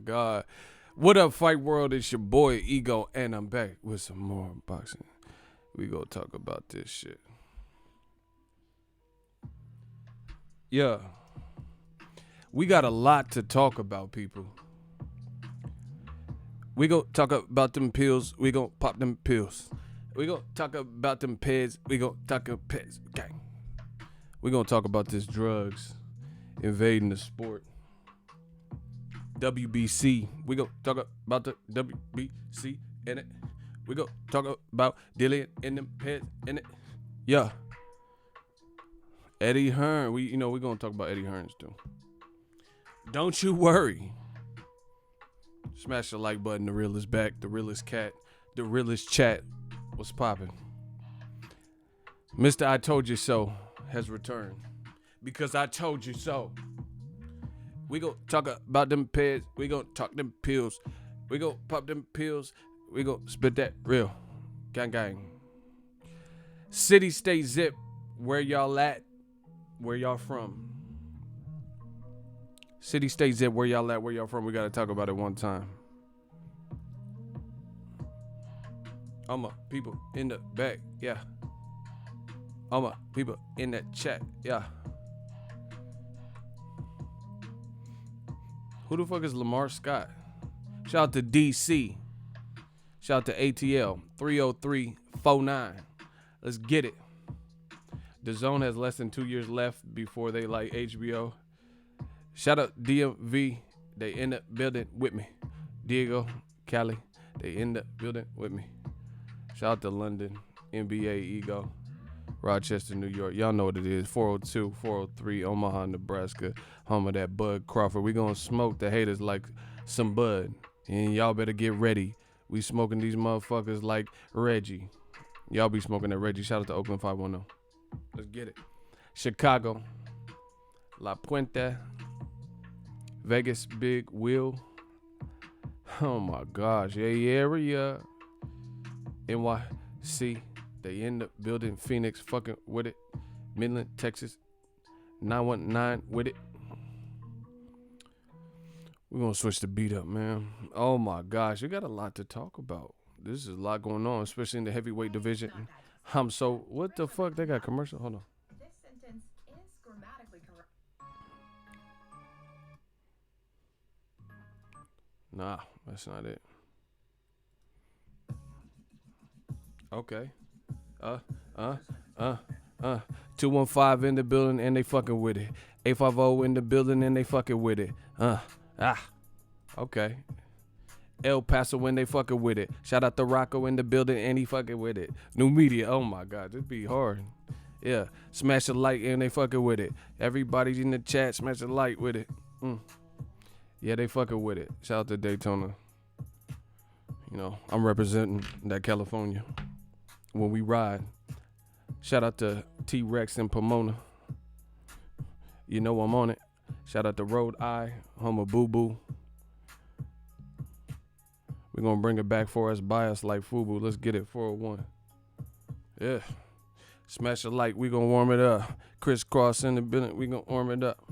God. What up, Fight World? It's your boy, Ego, and I'm back with some more boxing. We gonna talk about this shit. Yeah. We got a lot to talk about, people. We gonna talk about them pills. We gonna pop them pills. We gonna talk about them peds. We gonna talk about peds. Okay. We gonna talk about this drugs invading the sport. WBC. We gonna talk about the WBC in it. We gonna talk about Dillian and them peds in it. Yeah. Eddie Hearn. We gonna talk about Eddie Hearns too. Don't you worry. Smash the like button. The real is back. The realest cat. The realest chat. What's poppin'? Mr. I Told You So has returned. Because I told you so. We gon' talk about them peds. We gon' talk them pills. We gon' pop them pills. We gon' spit that real. Gang gang. City, state, zip. Where y'all at? Where y'all from? City, state, zip. Where y'all at? Where y'all from? We gotta talk about it one time. All my people in the back, yeah. All my people in that chat, yeah. Who the fuck is Lamar Scott? Shout out to DC. Shout out to ATL 30349. Let's get it. Dazn has less than 2 years left before they like HBO. Shout out DMV. They in the building with me. Diego, Cali. They in the building with me. Shout out to London, NBA, Ego, Rochester, New York. Y'all know what it is. 402, 403, Omaha, Nebraska. Home of that Bud Crawford. We gonna smoke the haters like some Bud. And y'all better get ready. We smoking these motherfuckers like Reggie. Y'all be smoking that Reggie. Shout out to Oakland 510. Let's get it. Chicago, La Puente, Vegas, Big Wheel. Oh my gosh. Yeah, area. NYC, they in the building. Phoenix, fucking with it. Midland, Texas, 919 with it. We're gonna switch the beat up, man. Oh my gosh, we got a lot to talk about. This is a lot going on, especially in the heavyweight division. What the fuck? They got commercial? Hold on. This sentence is grammatically correct. Nah, that's not it. Okay. 215 in the building and they fucking with it. 850 in the building and they fucking with it. Okay. El Paso when they fucking with it. Shout out to Rocco in the building and he fucking with it. New media. Oh my God, this be hard. Yeah. Smash a like and they fucking with it. Everybody in the chat, smash a like with it. Yeah, they fucking with it. Shout out to Daytona. You know, I'm representing that California when we ride. Shout out to T-Rex in Pomona. You know I'm on it. Shout out to Road Eye, home of Boo Boo. We're going to bring it back for us, by us like Fubu. Let's get it, 401. Yeah. Smash a like, we going to warm it up. Crisscross in the building, we going to warm it up.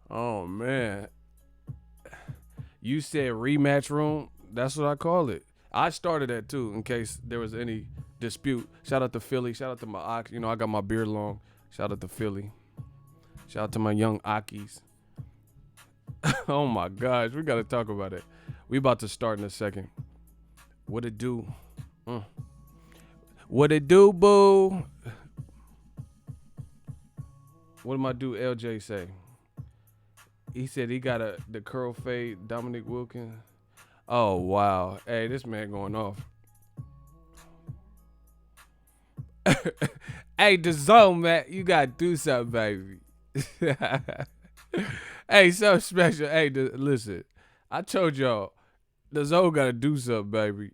Oh, man. You said rematch room? That's what I call it. I started that too, in case there was any dispute. Shout out to Philly. Shout out to my ox. You know, I got my beard long. Shout out to Philly. Shout out to my young Akis. Oh my gosh, we gotta talk about it. We about to start in a second. What it do? What it do, boo? What did my dude LJ say? He said he got the curl fade, Dominic Wilkins. Oh, wow. Hey, this man going off. Hey, Dazn, man, you got to do something, baby. Hey, something special. Hey, listen, I told y'all, Dazn got to do something, baby.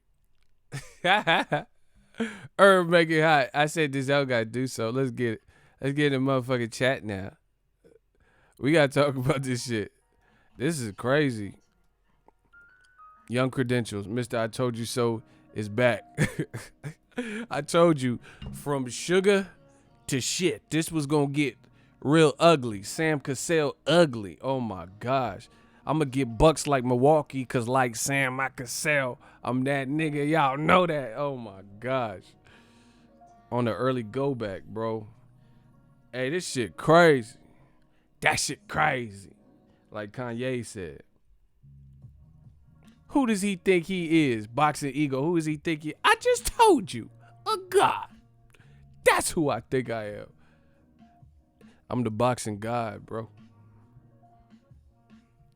Herb, make it hot. I said Dazn got to do so. Let's get it. Let's get in the motherfucking chat now. We got to talk about this shit. This is crazy. Young Credentials. Mr. I Told You So is back. I told you, from sugar to shit, this was going to get real ugly. Sam Cassell ugly. Oh, my gosh. I'ma get bucks like Milwaukee, cause like Sam I could sell. I'm that nigga. Y'all know that. Oh my gosh. On the early go back, bro. Hey, this shit crazy. That shit crazy. Like Kanye said. Who does he think he is? Boxingego. Who does he think he? I just told you. A god. That's who I think I am. I'm the boxing god, bro.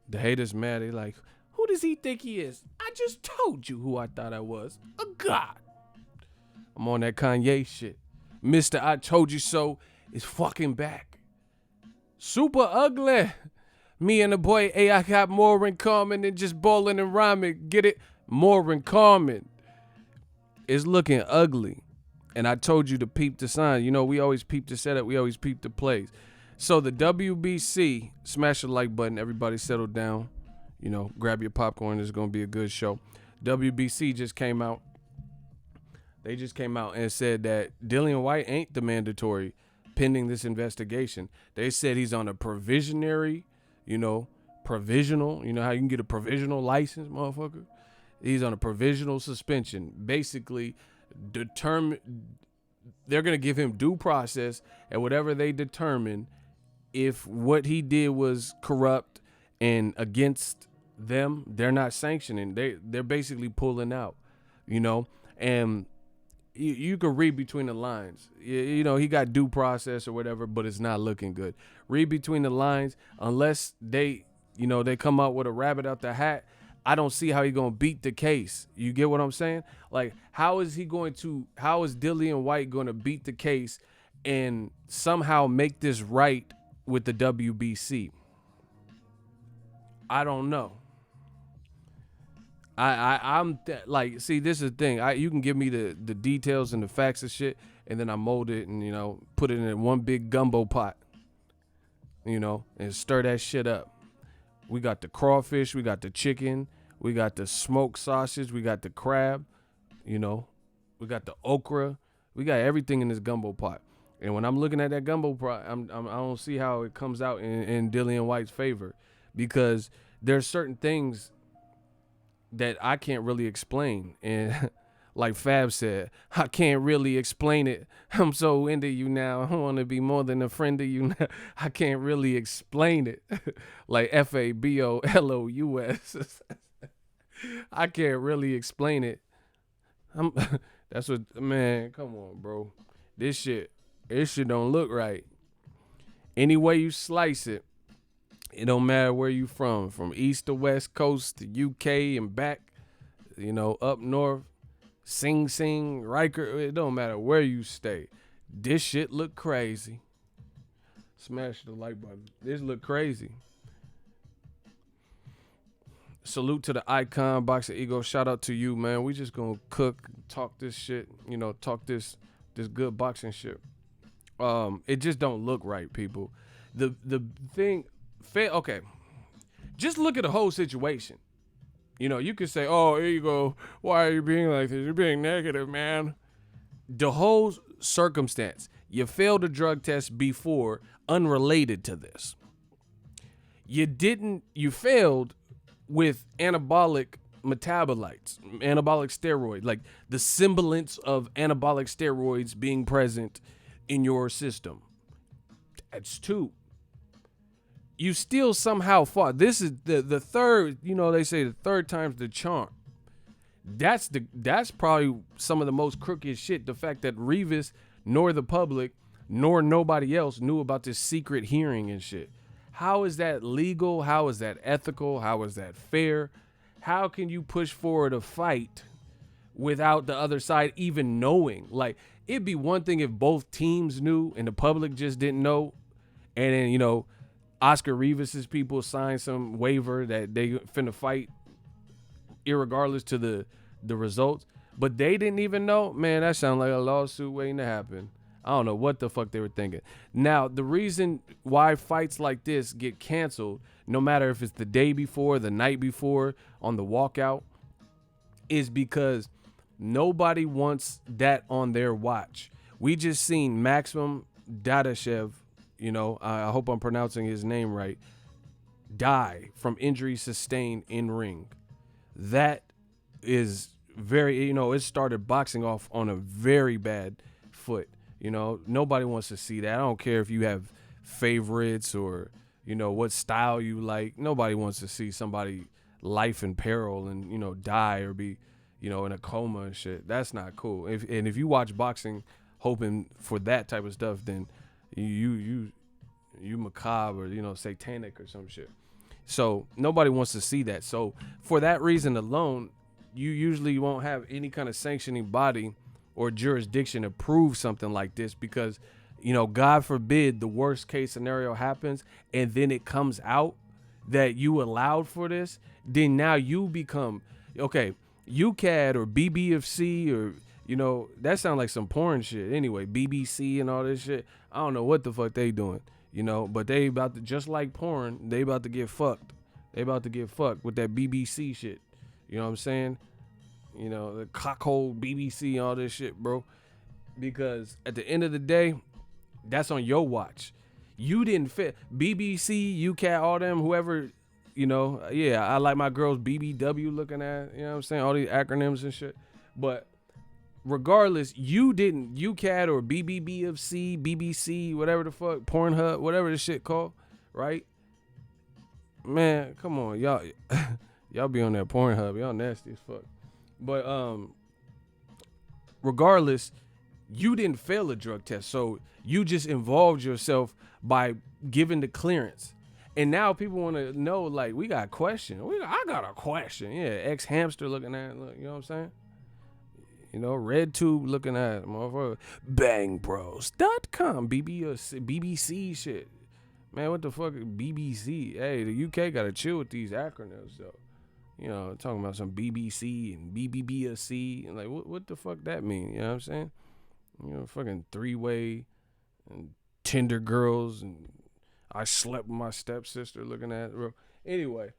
The haters mad. They like, who does he think he is? I just told you who I thought I was. A god. I'm on that Kanye shit. Mr. I Told You So is fucking back. Super ugly. Me and the boy I got more in common than just bowling and rhyming. Get it? More in common. It's looking ugly. And I told you to peep the sign. You know, we always peep the setup. We always peep the plays. So the WBC, smash the like button. Everybody settle down. You know, grab your popcorn. It's going to be a good show. WBC just came out. They just came out and said that Dillian Whyte ain't the mandatory pending this investigation. They said he's on a provisional, you know how you can get a provisional license, motherfucker? He's on a provisional suspension. Basically, they're going to give him due process, and whatever they determine, if what he did was corrupt and against them, they're not sanctioning. They're basically pulling out, you know, and you can read between the lines. You know, he got due process or whatever, but it's not looking good. Read between the lines. Unless they come out with a rabbit out the hat, I don't see how he's going to beat the case. You get what I'm saying? Like, how is Dillian Whyte going to beat the case and somehow make this right with the WBC? I don't know. See, this is the thing. You can give me the details and the facts and shit, and then I mold it and, you know, put it in one big gumbo pot, you know, and stir that shit up. We got the crawfish, we got the chicken, we got the smoked sausage, we got the crab, you know, we got the okra, we got everything in this gumbo pot. And when I'm looking at that gumbo pot, I don't see how it comes out in Dillian Whyte's favor, because there's certain things that I can't really explain. And like Fab said, I can't really explain it. I'm so into you now. I want to be more than a friend of you now. I can't really explain it. Like FABOLOUS. I can't really explain it. That's what, man, come on, bro. This shit don't look right. Any way you slice it, it don't matter where you from east to west coast to UK and back, you know, up north, Sing Sing, Riker. It don't matter where you stay. This shit look crazy. Smash the like button. This look crazy. Salute to the icon, Boxingego. Shout out to you, man. We just gonna cook, talk this shit, you know, talk this good boxing shit. It just don't look right, people. The thing. Okay, just look at the whole situation. You know, you could say, oh, here you go. Why are you being like this? You're being negative, man. The whole circumstance. You failed a drug test before, unrelated to this. You failed with anabolic metabolites, anabolic steroids, like the semblance of anabolic steroids being present in your system. That's two. You still somehow fought. This is the third, you know, they say the third time's the charm. That's probably some of the most crooked shit. The fact that Rivas, nor the public, nor nobody else knew about this secret hearing and shit. How is that legal? How is that ethical? How is that fair? How can you push forward a fight without the other side even knowing? Like, it'd be one thing if both teams knew and the public just didn't know. And then, you know, Oscar Rivas's people signed some waiver that they finna fight irregardless to the results. But they didn't even know. Man, that sounds like a lawsuit waiting to happen. I don't know what the fuck they were thinking. Now, the reason why fights like this get canceled, no matter if it's the day before, the night before, on the walkout, is because nobody wants that on their watch. We just seen Maxim Dadashev, you know, I hope I'm pronouncing his name right. die from injuries sustained in ring. That is very, it started boxing off on a very bad foot. Nobody wants to see that. I don't care if you have favorites or, what style you like. Nobody wants to see somebody life in peril and, die or be, in a coma and shit. That's not cool. If you watch boxing hoping for that type of stuff, then you macabre or, satanic or some shit. So nobody wants to see that. So for that reason alone, you usually won't have any kind of sanctioning body or jurisdiction to prove something like this because, God forbid the worst case scenario happens and then it comes out that you allowed for this, then now you become, okay, UCAD or BBFC or, that sounds like some porn shit. Anyway, BBC and all this shit. I don't know what the fuck they doing, but they about to, just like porn, they about to get fucked. They about to get fucked with that BBC shit. You know what I'm saying? The cockhole BBC, all this shit, bro. Because at the end of the day, that's on your watch. You didn't fit BBC, UCAT, all them, whoever, yeah, I like my girls BBW looking at, you know what I'm saying? All these acronyms and shit. But regardless, you didn't, UCAT or BBBFC, BBC, whatever the fuck, Pornhub, whatever this shit called, right? Man, come on, y'all. Y'all be on that Pornhub. Y'all nasty as fuck. But regardless, you didn't fail a drug test. So you just involved yourself by giving the clearance. And now people want to know, like, we got a question. I got a question. Yeah, ex-hamster looking at, look, you know what I'm saying? Red tube looking at, motherfucker. Bangbros.com, BBC shit. Man, what the fuck is BBC? Hey, the UK got to chill with these acronyms, though. Talking about some BBC and BBBSC and like what the fuck that mean? You know what I'm saying? Fucking three-way and Tinder girls and I slept with my stepsister looking at it, bro. Anyway,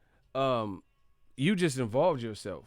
you just involved yourself.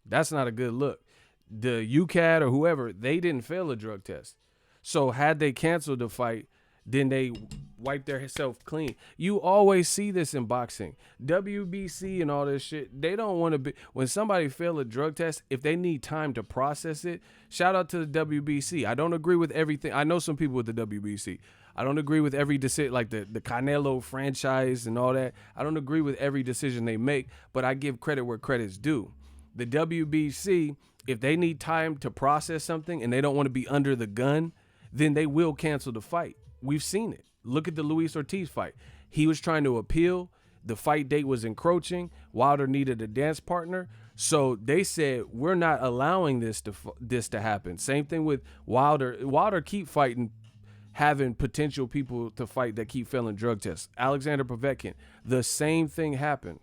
That's not a good look. The UCAD or whoever, they didn't fail a drug test. So had they canceled the fight, then they wipe themselves clean. You always see this in boxing. WBC and all this shit, they don't want to be, when somebody fail a drug test, if they need time to process it, shout out to the WBC. I don't agree with everything. I know some people with the WBC. I don't agree with every decision, like the Canelo franchise and all that. I don't agree with every decision they make, but I give credit where credit's due. The WBC, if they need time to process something and they don't want to be under the gun, then they will cancel the fight. We've seen it. Look at the Luis Ortiz fight. He was trying to appeal. The fight date was encroaching. Wilder needed a dance partner. So they said, we're not allowing this to happen. Same thing with Wilder. Wilder keep fighting, having potential people to fight that keep failing drug tests. Alexander Povetkin, the same thing happened.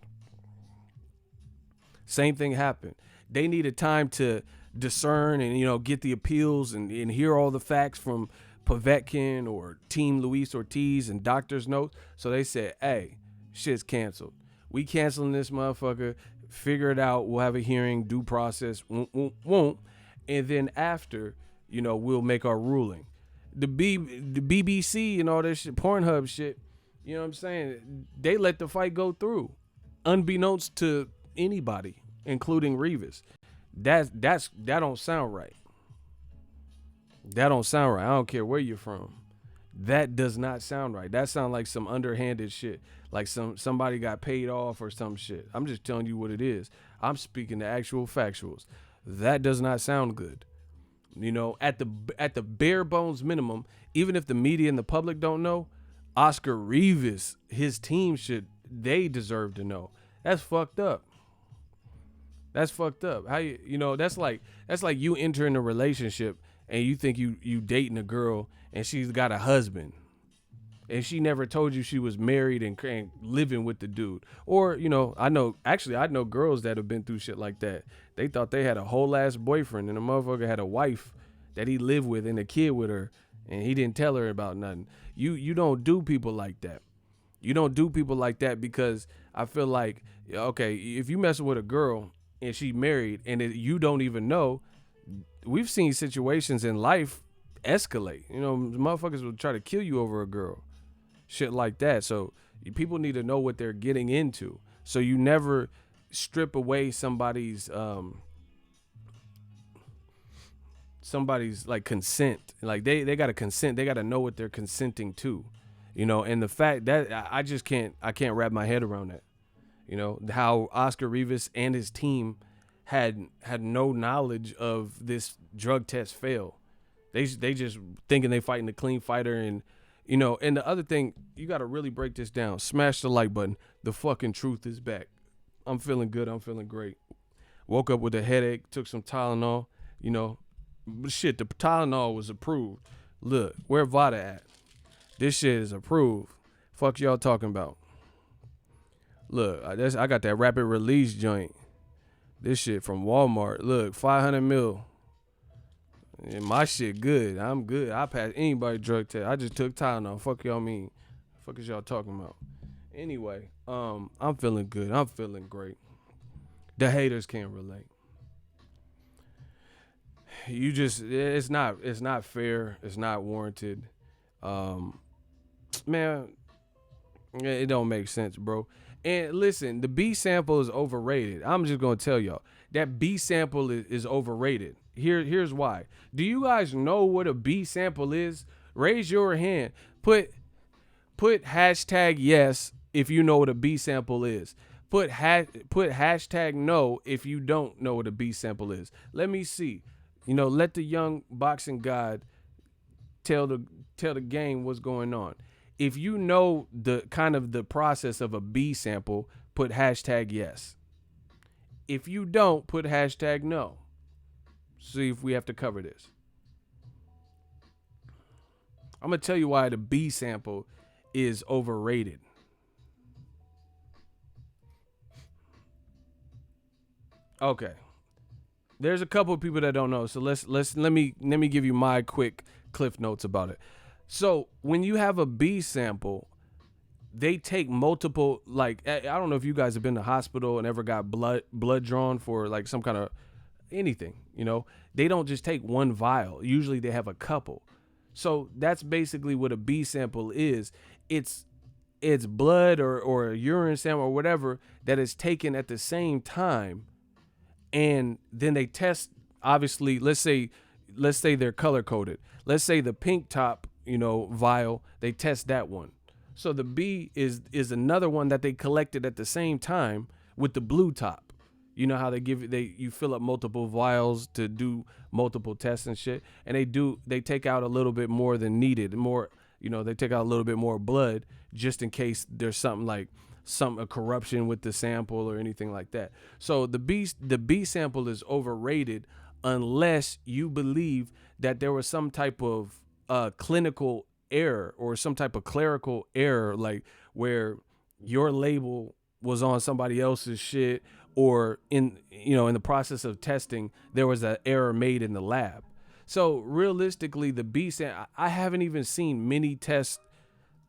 Same thing happened. They needed time to discern and, get the appeals and hear all the facts from Povetkin or Team Luis Ortiz and doctor's notes. So they said, hey, shit's canceled. We canceling this motherfucker. Figure it out. We'll have a hearing, due process. Won't. And then after, we'll make our ruling. The BBC and all this shit, Pornhub shit, you know what I'm saying? They let the fight go through, unbeknownst to anybody, including Rivas. That don't sound right. That don't sound right. I don't care where you're from. That does not sound right. That sounds like some underhanded shit. Like somebody got paid off or some shit. I'm just telling you what it is. I'm speaking the actual factuals. That does not sound good. At the bare bones minimum, even if the media and the public don't know, Oscar Rivas, his team they deserve to know. That's fucked up. That's fucked up. How that's like you entering a relationship and you think you dating a girl and she's got a husband and she never told you she was married and living with the dude. Or, I know girls that have been through shit like that. They thought they had a whole ass boyfriend and the motherfucker had a wife that he lived with and a kid with her and he didn't tell her about nothing. You don't do people like that. You don't do people like that because I feel like, okay, if you messing with a girl and she married and you don't even know, we've seen situations in life escalate. Motherfuckers will try to kill you over a girl. shit like that. So people need to know what they're getting into. So you never strip away somebody's like consent. Like they got to consent. They got to know what they're consenting to, and the fact that I can't wrap my head around that. How Oscar Rivas and his team had no knowledge of this drug test fail. They just thinking they fighting a clean fighter. And and the other thing, you got to really break this down. Smash the like button. The fucking truth is back. I'm feeling good. I'm feeling great. Woke up with a headache, took some Tylenol, but shit, the Tylenol was approved. Look, where Vada at? This shit is approved. Fuck y'all talking about? Look, I got that rapid release joint. This shit from Walmart. Look, 500 mil. And my shit good. I'm good. I pass anybody drug test. I just took Tylenol. Fuck y'all mean? Fuck is y'all talking about? Anyway, I'm feeling good. I'm feeling great. The haters can't relate. It's not fair. It's not warranted. Man, it don't make sense, bro. And listen, the B sample is overrated. I'm just gonna tell y'all that B sample is overrated. Here's why. Do you guys know what a B sample is? Raise your hand. Put hashtag yes if you know what a B sample is. Put hashtag no if you don't know what a B sample is. Let me see. Let the young boxing god tell the game what's going on. If you know the kind of the process of a B sample, put hashtag yes. If you don't, put hashtag no. See if we have to cover this. I'm going to tell you why the B sample is overrated. Okay. There's a couple of people that don't know. So let me give you my quick cliff notes about it. So when you have a B sample, they take multiple, like, I don't know if you guys have been to hospital and ever got blood drawn for like some kind of anything, they don't just take one vial. Usually they have a couple. So that's basically what a B sample is. It's blood or a urine sample or whatever that is taken at the same time. And then they test, obviously, let's say they're color coded. Let's say the pink top, vial, they test that one. So the B is another one that they collected at the same time with the blue top. You know how you fill up multiple vials to do multiple tests and shit. And they take out a little bit more than needed. They take out a little bit more blood just in case there's something like a corruption with the sample or anything like that. So the B sample is overrated unless you believe that there was some type of clinical error or some type of clerical error, like where your label was on somebody else's shit, or in the process of testing there was an error made in the lab. So realistically, the B sample, I haven't even seen many tests.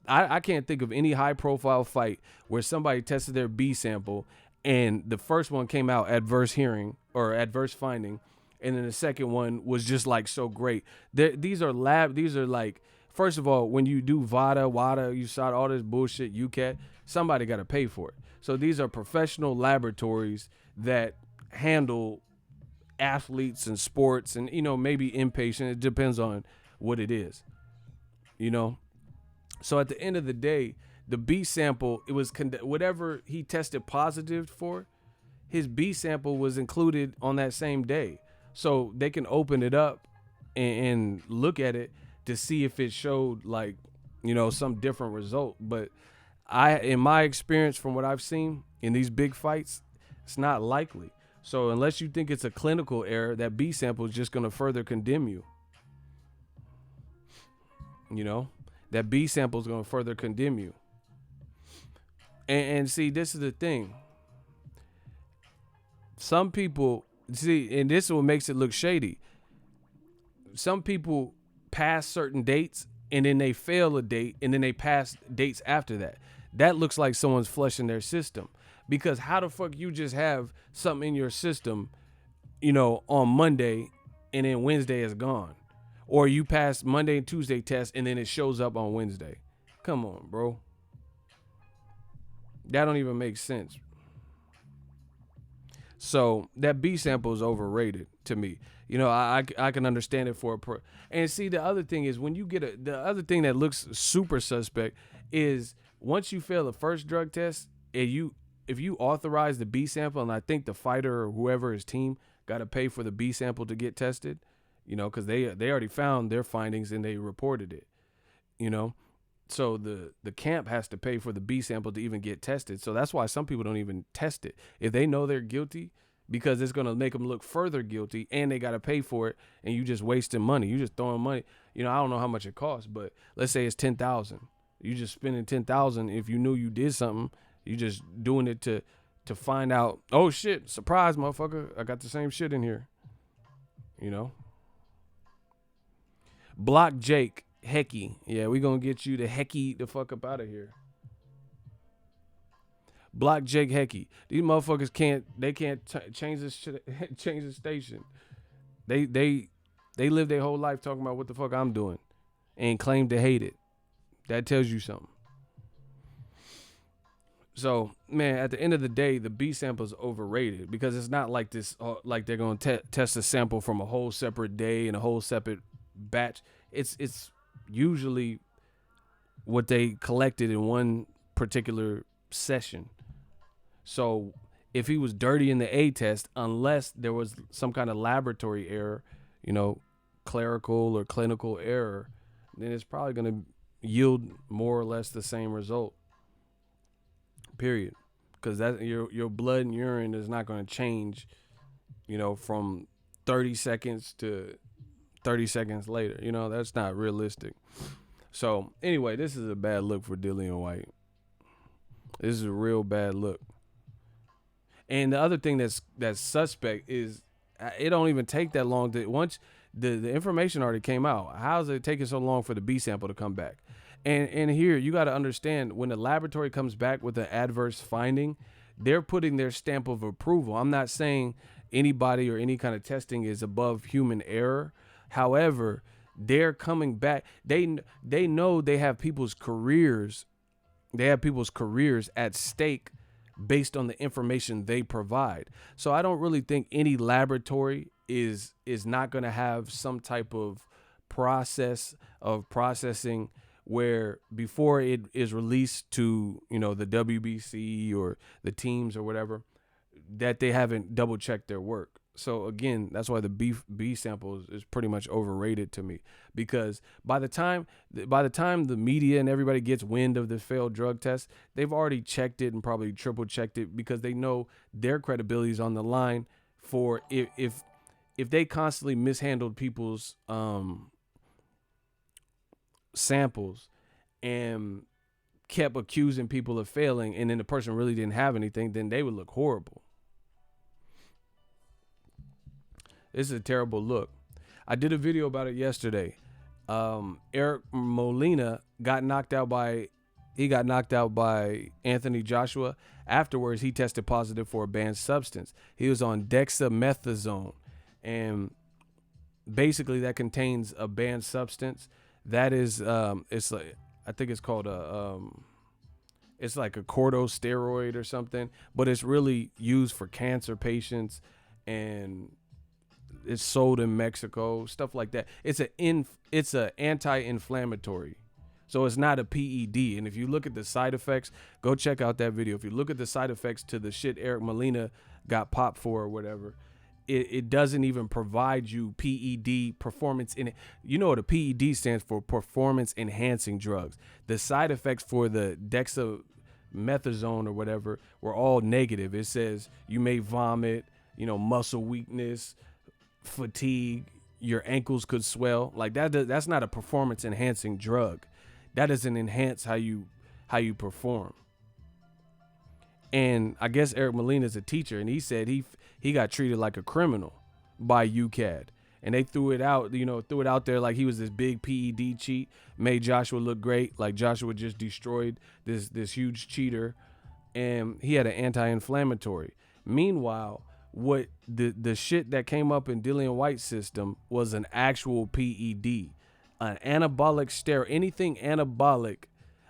I can't think of any high profile fight where somebody tested their B sample and the first one came out adverse finding, and then the second one was just like so great. These are like, first of all, when you do WADA, you saw all this bullshit, UCAT, somebody got to pay for it. So these are professional laboratories that handle athletes and sports and, maybe inpatient. It depends on what it is, So at the end of the day, the B sample, it was whatever he tested positive for, his B sample was included on that same day. So they can open it up and look at it to see if it showed like, some different result. But in my experience, from what I've seen in these big fights, it's not likely. So unless you think it's a clinical error, that B sample is just going to further condemn you. That B sample is going to further condemn you. And see, this is the thing. Some people, and this is what makes it look shady. Some people pass certain dates and then they fail a date and then they pass dates after that. That looks like someone's flushing their system. Because how the fuck you just have something in your system, on Monday and then Wednesday is gone? Or you pass Monday and Tuesday test and then it shows up on Wednesday. Come on, bro. That don't even make sense. So that B sample is overrated to me. You know, I can understand it for and see, the other thing is when you get the other thing that looks super suspect is once you fail the first drug test and if you authorize the B sample, and I think the fighter or whoever his team got to pay for the B sample to get tested, you know, because they already found their findings and they reported it, you know. So the camp has to pay for the B sample to even get tested. So that's why some people don't even test it if they know they're guilty, because it's going to make them look further guilty, and they got to pay for it, and you just wasting money. You just throwing money. You know, I don't know how much it costs, but let's say it's $10,000. You just spending $10,000. If you knew you did something, you just doing it to find out, oh shit, surprise, motherfucker, I got the same shit in here. You know? Block Jake Hecky. Yeah, we gonna get you to Hecky the fuck up out of here. Block Jake Hecky. These motherfuckers can't change this shit, change the station. They live their whole life talking about what the fuck I'm doing and claim to hate it. That tells you something. So, man, at the end of the day, the B sample is overrated because it's not like this, like they're going to test a sample from a whole separate day and a whole separate batch. It's usually what they collected in one particular session. So if he was dirty in the A test, unless there was some kind of laboratory error, you know, clerical or clinical error, then it's probably going to yield more or less the same result. Period. Because that your blood and urine is not going to change, you know, from 30 seconds to 30 seconds later. You know, that's not realistic. So anyway, this is a bad look for Dillian Whyte. This is a real bad look. And the other thing that's suspect is it don't even take that long to once the information already came out. How's it taking so long for the B sample to come back? And here you got to understand, when the laboratory comes back with an adverse finding, they're putting their stamp of approval. I'm not saying anybody or any kind of testing is above human error. However, they're coming back. They know they have people's careers. They have people's careers at stake based on the information they provide. So I don't really think any laboratory is not going to have some type of process of processing where before it is released to, you know, the WBC or the teams or whatever, that they haven't double checked their work. So again, that's why the B sample is pretty much overrated to me, because by the time the media and everybody gets wind of the failed drug test, they've already checked it and probably triple checked it, because they know their credibility is on the line for if they constantly mishandled people's samples and kept accusing people of failing, and then the person really didn't have anything, then they would look horrible. This is a terrible look. I did a video about it yesterday. Eric Molina got knocked out by Anthony Joshua. Afterwards, he tested positive for a banned substance. He was on dexamethasone, and basically that contains a banned substance. That is, it's like, I think it's called it's like a corticosteroid or something, but it's really used for cancer patients, and it's sold in Mexico, stuff like that. It's a anti-inflammatory. So it's not a PED. And if you look at the side effects, go check out that video. If you look at the side effects to the shit Eric Molina got popped for or whatever, it doesn't even provide you PED, performance in it. You know what a PED stands for? Performance enhancing drugs. The side effects for the dexamethasone or whatever were all negative. It says you may vomit, you know, muscle weakness, fatigue, your ankles could swell. Like that's not a performance enhancing drug. That doesn't enhance how you perform. And I guess Eric Molina is a teacher, and he said he got treated like a criminal by UCAD, and they threw it out there like he was this big PED cheat, made Joshua look great, like Joshua just destroyed this huge cheater, and he had an anti-inflammatory. Meanwhile, what the shit that came up in Dillian Whyte's system was an actual PED, an anabolic steroid, anything anabolic.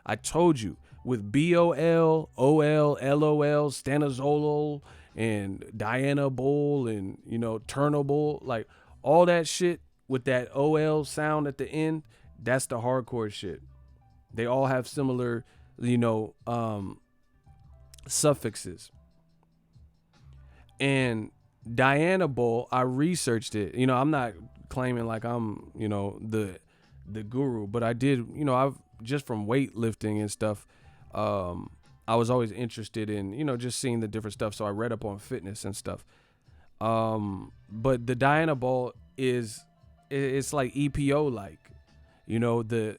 I told you with BOL, OL, LOL, stanozolol, and Dianabol, and Turnabol, like all that shit with that OL sound at the end. That's the hardcore shit. They all have similar, suffixes. And Dianabol, I researched it. I'm not claiming like I'm, the guru, but I did, I've just from weightlifting and stuff. I was always interested in, just seeing the different stuff. So I read up on fitness and stuff. But the Dianabol it's like EPO like, the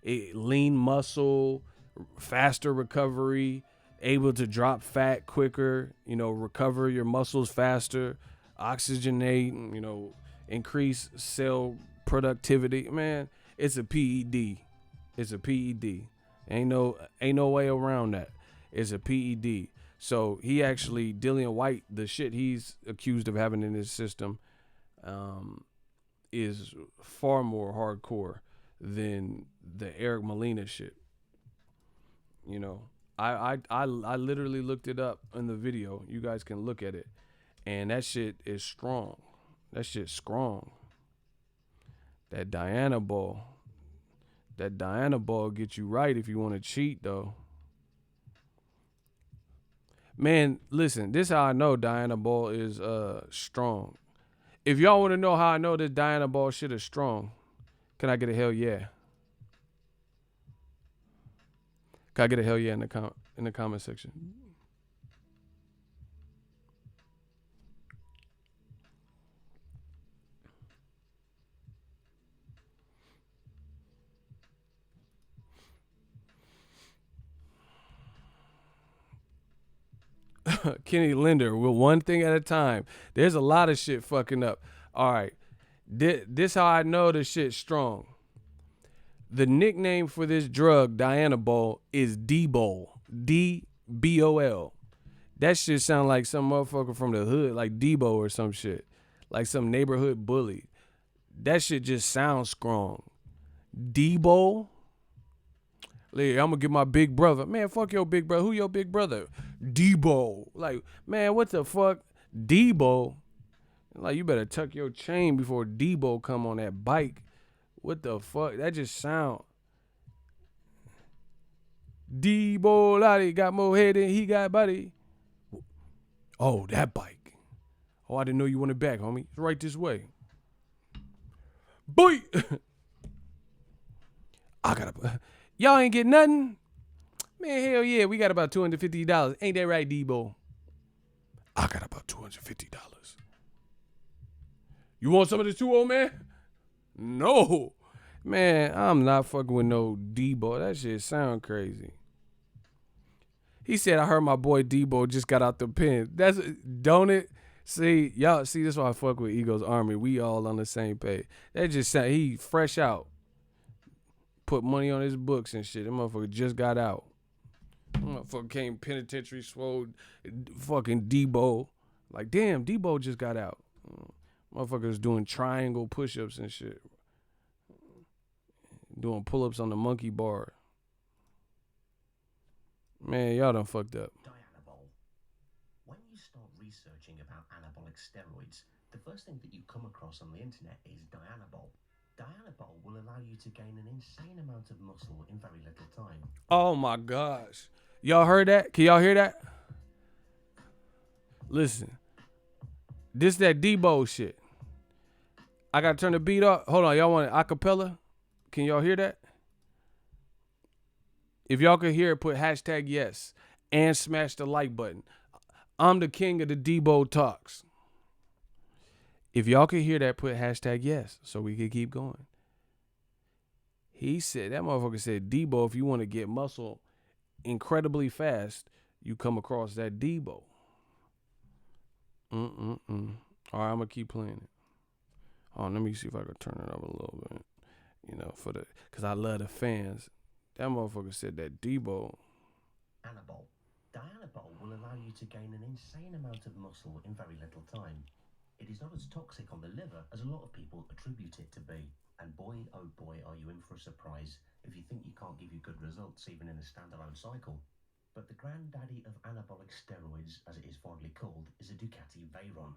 lean muscle, faster recovery, able to drop fat quicker, recover your muscles faster, oxygenate, increase cell productivity. Man, it's a PED. It's a PED. Ain't no way around that. It's a PED. So he actually, Dillian Whyte, the shit he's accused of having in his system, is far more hardcore than the Eric Molina shit. I literally looked it up in the video. You guys can look at it, and that shit is strong. That shit's strong. That Dianabol get you right if you want to cheat though. Man, listen, this is how I know Dianabol is strong. If y'all want to know how I know this Dianabol shit is strong, can I get a hell yeah? Can I get a hell yeah in the comment section? Kenny Linder, with one thing at a time. There's a lot of shit fucking up. All right. This how I know the shit's strong. The nickname for this drug, Dianabol, is D-Bol. D-B-O-L. That shit sound like some motherfucker from the hood, like Debo or some shit. Like some neighborhood bully. That shit just sounds strong. D-Bol? I'm gonna get my big brother. Man, fuck your big brother. Who your big brother? Debo. Like, man, what the fuck? Debo? Like, you better tuck your chain before Debo come on that bike. What the fuck? That just sound. Debo Lottie got more head than he got body. Oh, that bike. Oh, I didn't know you wanted back, homie. It's right this way. Boy! I gotta... Y'all ain't get nothing? Man, hell yeah, we got about $250. Ain't that right, Debo? I got about $250. You want some of this too, old man? No. Man, I'm not fucking with no Debo. That shit sound crazy. He said, I heard my boy Debo just got out the pen. Don't it? See, y'all, see, this is why I fuck with Eagles Army. We all on the same page. That just sound, he fresh out. Put money on his books and shit. That motherfucker just got out. That motherfucker came penitentiary, swole, fucking Debo. Like, damn, Debo just got out. Motherfuckers doing triangle push-ups and shit. Doing pull-ups on the monkey bar. Man, y'all done fucked up. Dianabol. When you start researching about anabolic steroids, the first thing that you come across on the internet is Dianabol. Dianabol will allow you to gain an insane amount of muscle in very little time. Oh my gosh. Y'all heard that? Can y'all hear that? Listen. This that Debo shit. I gotta turn the beat up. Hold on, y'all want it a cappella? Can y'all hear that? If y'all can hear it, put hashtag yes and smash the like button. I'm the king of the Debo talks. If y'all can hear that, put hashtag yes so we can keep going. He said, that motherfucker said, Debo, if you want to get muscle incredibly fast, you come across that Debo. All right, I'm going to keep playing it. Oh, let me see if I can turn it up a little bit. Because I love the fans. That motherfucker said that Debo. Anabol. Dianabol will allow you to gain an insane amount of muscle in very little time. It is not as toxic on the liver as a lot of people attribute it to be. And boy, oh boy, are you in for a surprise. if you think you can't give you good results even in a standalone cycle. But the granddaddy of anabolic steroids, as it is fondly called, is a Ducati Veyron.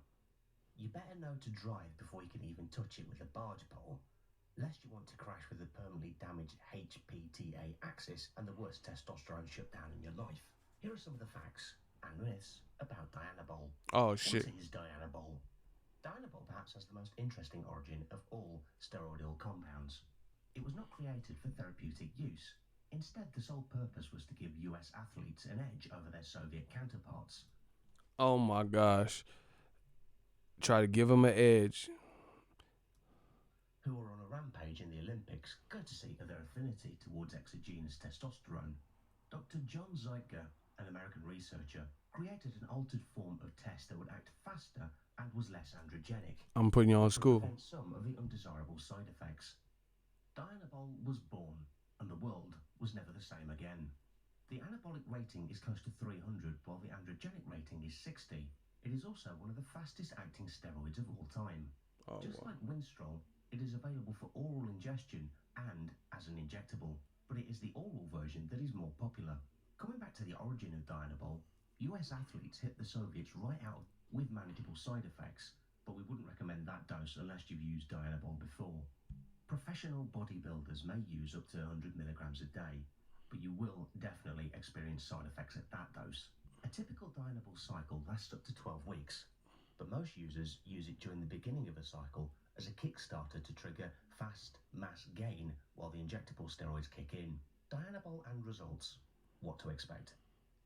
You better know to drive before you can even touch it with a barge pole, lest you want to crash with a permanently damaged HPTA axis and the worst testosterone shutdown in your life. Here are some of the facts and myths about Dianabol. Oh shit. What is Dianabol? Dianabol perhaps has the most interesting origin of all steroidal compounds. It was not created for therapeutic use. Instead, the sole purpose was to give US athletes an edge over their Soviet counterparts. Oh my gosh. Try to give them an edge. Who were on a rampage in the Olympics, courtesy of their affinity towards exogenous testosterone. Dr. John Zeitger, an American researcher, created an altered form of test that would act faster and was less androgenic. I'm putting you on school. To prevent some of the undesirable side effects. Dianabol was born, and the world was never the same again. The anabolic rating is close to 300, while the androgenic rating is 60. It is also one of the fastest acting steroids of all time. Just like Winstrol, it is available for oral ingestion and as an injectable, but it is the oral version that is more popular. Coming back to the origin of Dianabol, US athletes hit the Soviets right out with manageable side effects, but we wouldn't recommend that dose unless you've used Dianabol before. Professional bodybuilders may use up to 100 milligrams a day, but you will definitely experience side effects at that dose. A typical Dianabol cycle lasts up to 12 weeks, but most users use it during the beginning of a cycle as a kickstarter to trigger fast mass gain while the injectable steroids kick in. Dianabol and results. What to expect?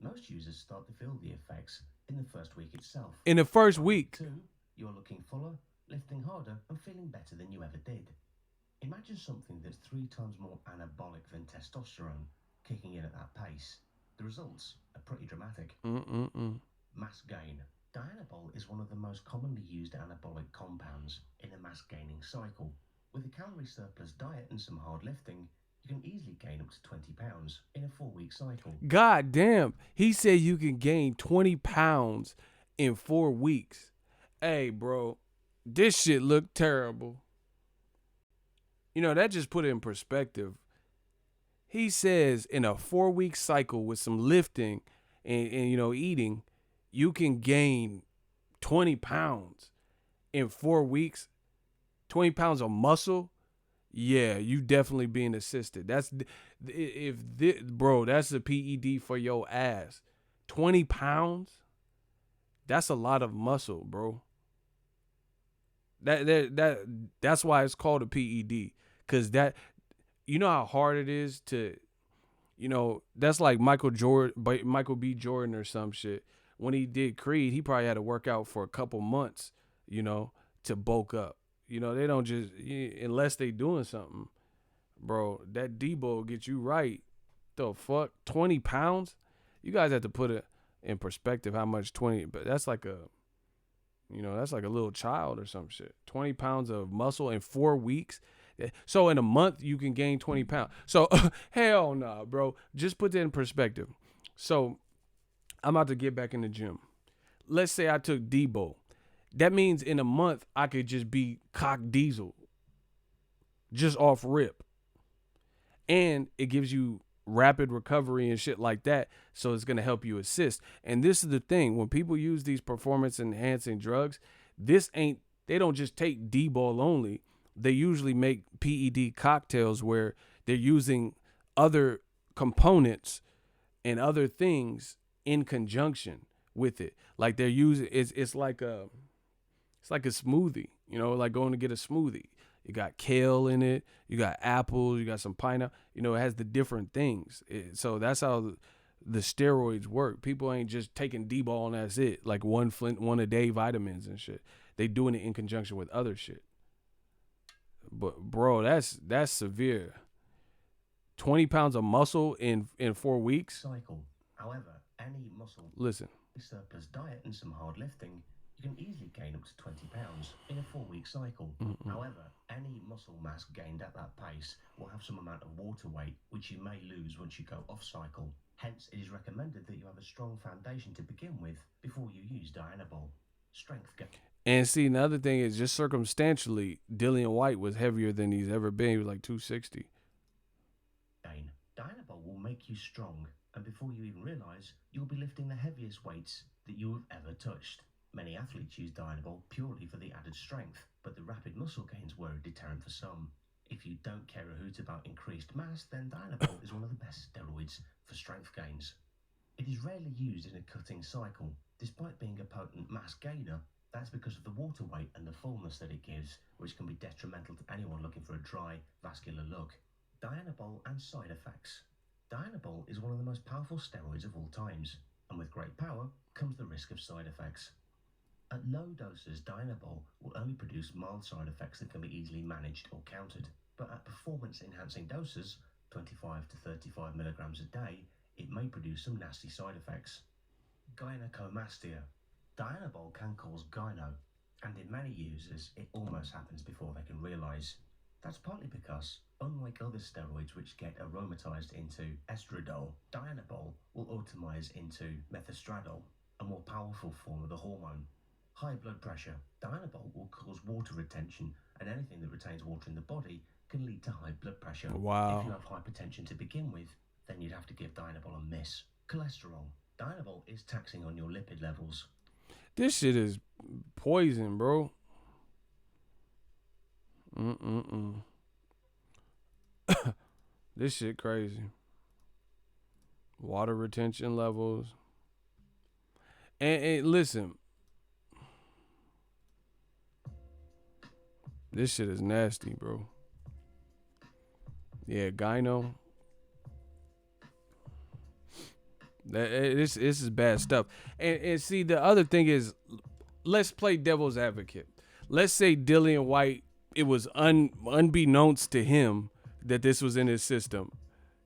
Most users start to feel the effects in the first week itself. In the first week. 2, you're looking fuller, lifting harder, and feeling better than you ever did. Imagine something that's 3 times more anabolic than testosterone kicking in at that pace. The results are pretty dramatic. Mass gain. Dianabol is one of the most commonly used anabolic compounds in a mass gaining cycle. With a calorie surplus diet and some hard lifting, you can easily gain up to 20 pounds in a 4-week cycle. God damn. He said you can gain 20 pounds in 4 weeks. Hey, bro, this shit looked terrible. You know, that just put it in perspective. He says in a 4-week cycle with some lifting and you know, eating, you can gain 20 pounds in 4 weeks. 20 pounds of muscle. Yeah, you definitely being assisted. That's bro, that's a PED for your ass. 20 pounds? That's a lot of muscle, bro. That's why it's called a PED. Cause that, you know how hard it is to, you know, that's like Michael B. Jordan or some shit. When he did Creed, he probably had to work out for a couple months, you know, to bulk up. You know, they don't just, unless they doing something, bro, that Debo will get you right. The fuck? 20 pounds? You guys have to put it in perspective how much 20, but that's like a, you know, that's like a little child or some shit. 20 pounds of muscle in 4 weeks. So in a month, you can gain 20 pounds. So hell no, bro. Just put that in perspective. So I'm about to get back in the gym. Let's say I took Debo. That means in a month, I could just be cock diesel. Just off rip. And it gives you rapid recovery and shit like that. So it's going to help you assist. And this is the thing. When people use these performance enhancing drugs, they don't just take D-ball only. They usually make PED cocktails where they're using other components and other things in conjunction with it. Like they're using, it's like a smoothie, you know, like going to get a smoothie. You got kale in it, you got apples, you got some pineapple, you know, it has the different things. So that's how the steroids work. People ain't just taking D-ball and that's it. Like one a day vitamins and shit. They doing it in conjunction with other shit. But bro, that's severe. 20 pounds of muscle in 4 weeks. Cycle. However, any muscle surplus diet and some hard lifting, you can easily gain up to 20 pounds in a 4-week cycle. However, any muscle mass gained at that pace will have some amount of water weight, which you may lose once you go off cycle. Hence, it is recommended that you have a strong foundation to begin with before you use Dianabol. Strength gain. And see, another thing is just circumstantially, Dillian Whyte was heavier than he's ever been. He was like 260. make you strong, and before you even realise, you'll be lifting the heaviest weights that you have ever touched. Many athletes use Dianabol purely for the added strength, but the rapid muscle gains were a deterrent for some. If you don't care a hoot about increased mass, then Dianabol is one of the best steroids for strength gains. It is rarely used in a cutting cycle. Despite being a potent mass gainer, that's because of the water weight and the fullness that it gives, which can be detrimental to anyone looking for a dry, vascular look. Dianabol and side effects. Dianabol is one of the most powerful steroids of all times, and with great power comes the risk of side effects. At low doses, Dianabol will only produce mild side effects that can be easily managed or countered, but at performance-enhancing doses, 25 to 35 milligrams a day, it may produce some nasty side effects. Gynecomastia. Dianabol can cause gyno, and in many users, it almost happens before they can realise. That's partly because, unlike other steroids which get aromatized into estradiol, Dianabol will automize into methotrexate, a more powerful form of the hormone. High blood pressure. Dianabol will cause water retention, and anything that retains water in the body can lead to high blood pressure. Wow. If you have hypertension to begin with, then you'd have to give Dianabol a miss. Cholesterol. Dianabol is taxing on your lipid levels. This shit is poison, bro. This shit crazy. Water retention levels. And listen, this shit is nasty, bro. Yeah, gyno. This is bad stuff. And see, the other thing is, let's play devil's advocate. Let's say Dillian Whyte, it was unbeknownst to him that this was in his system.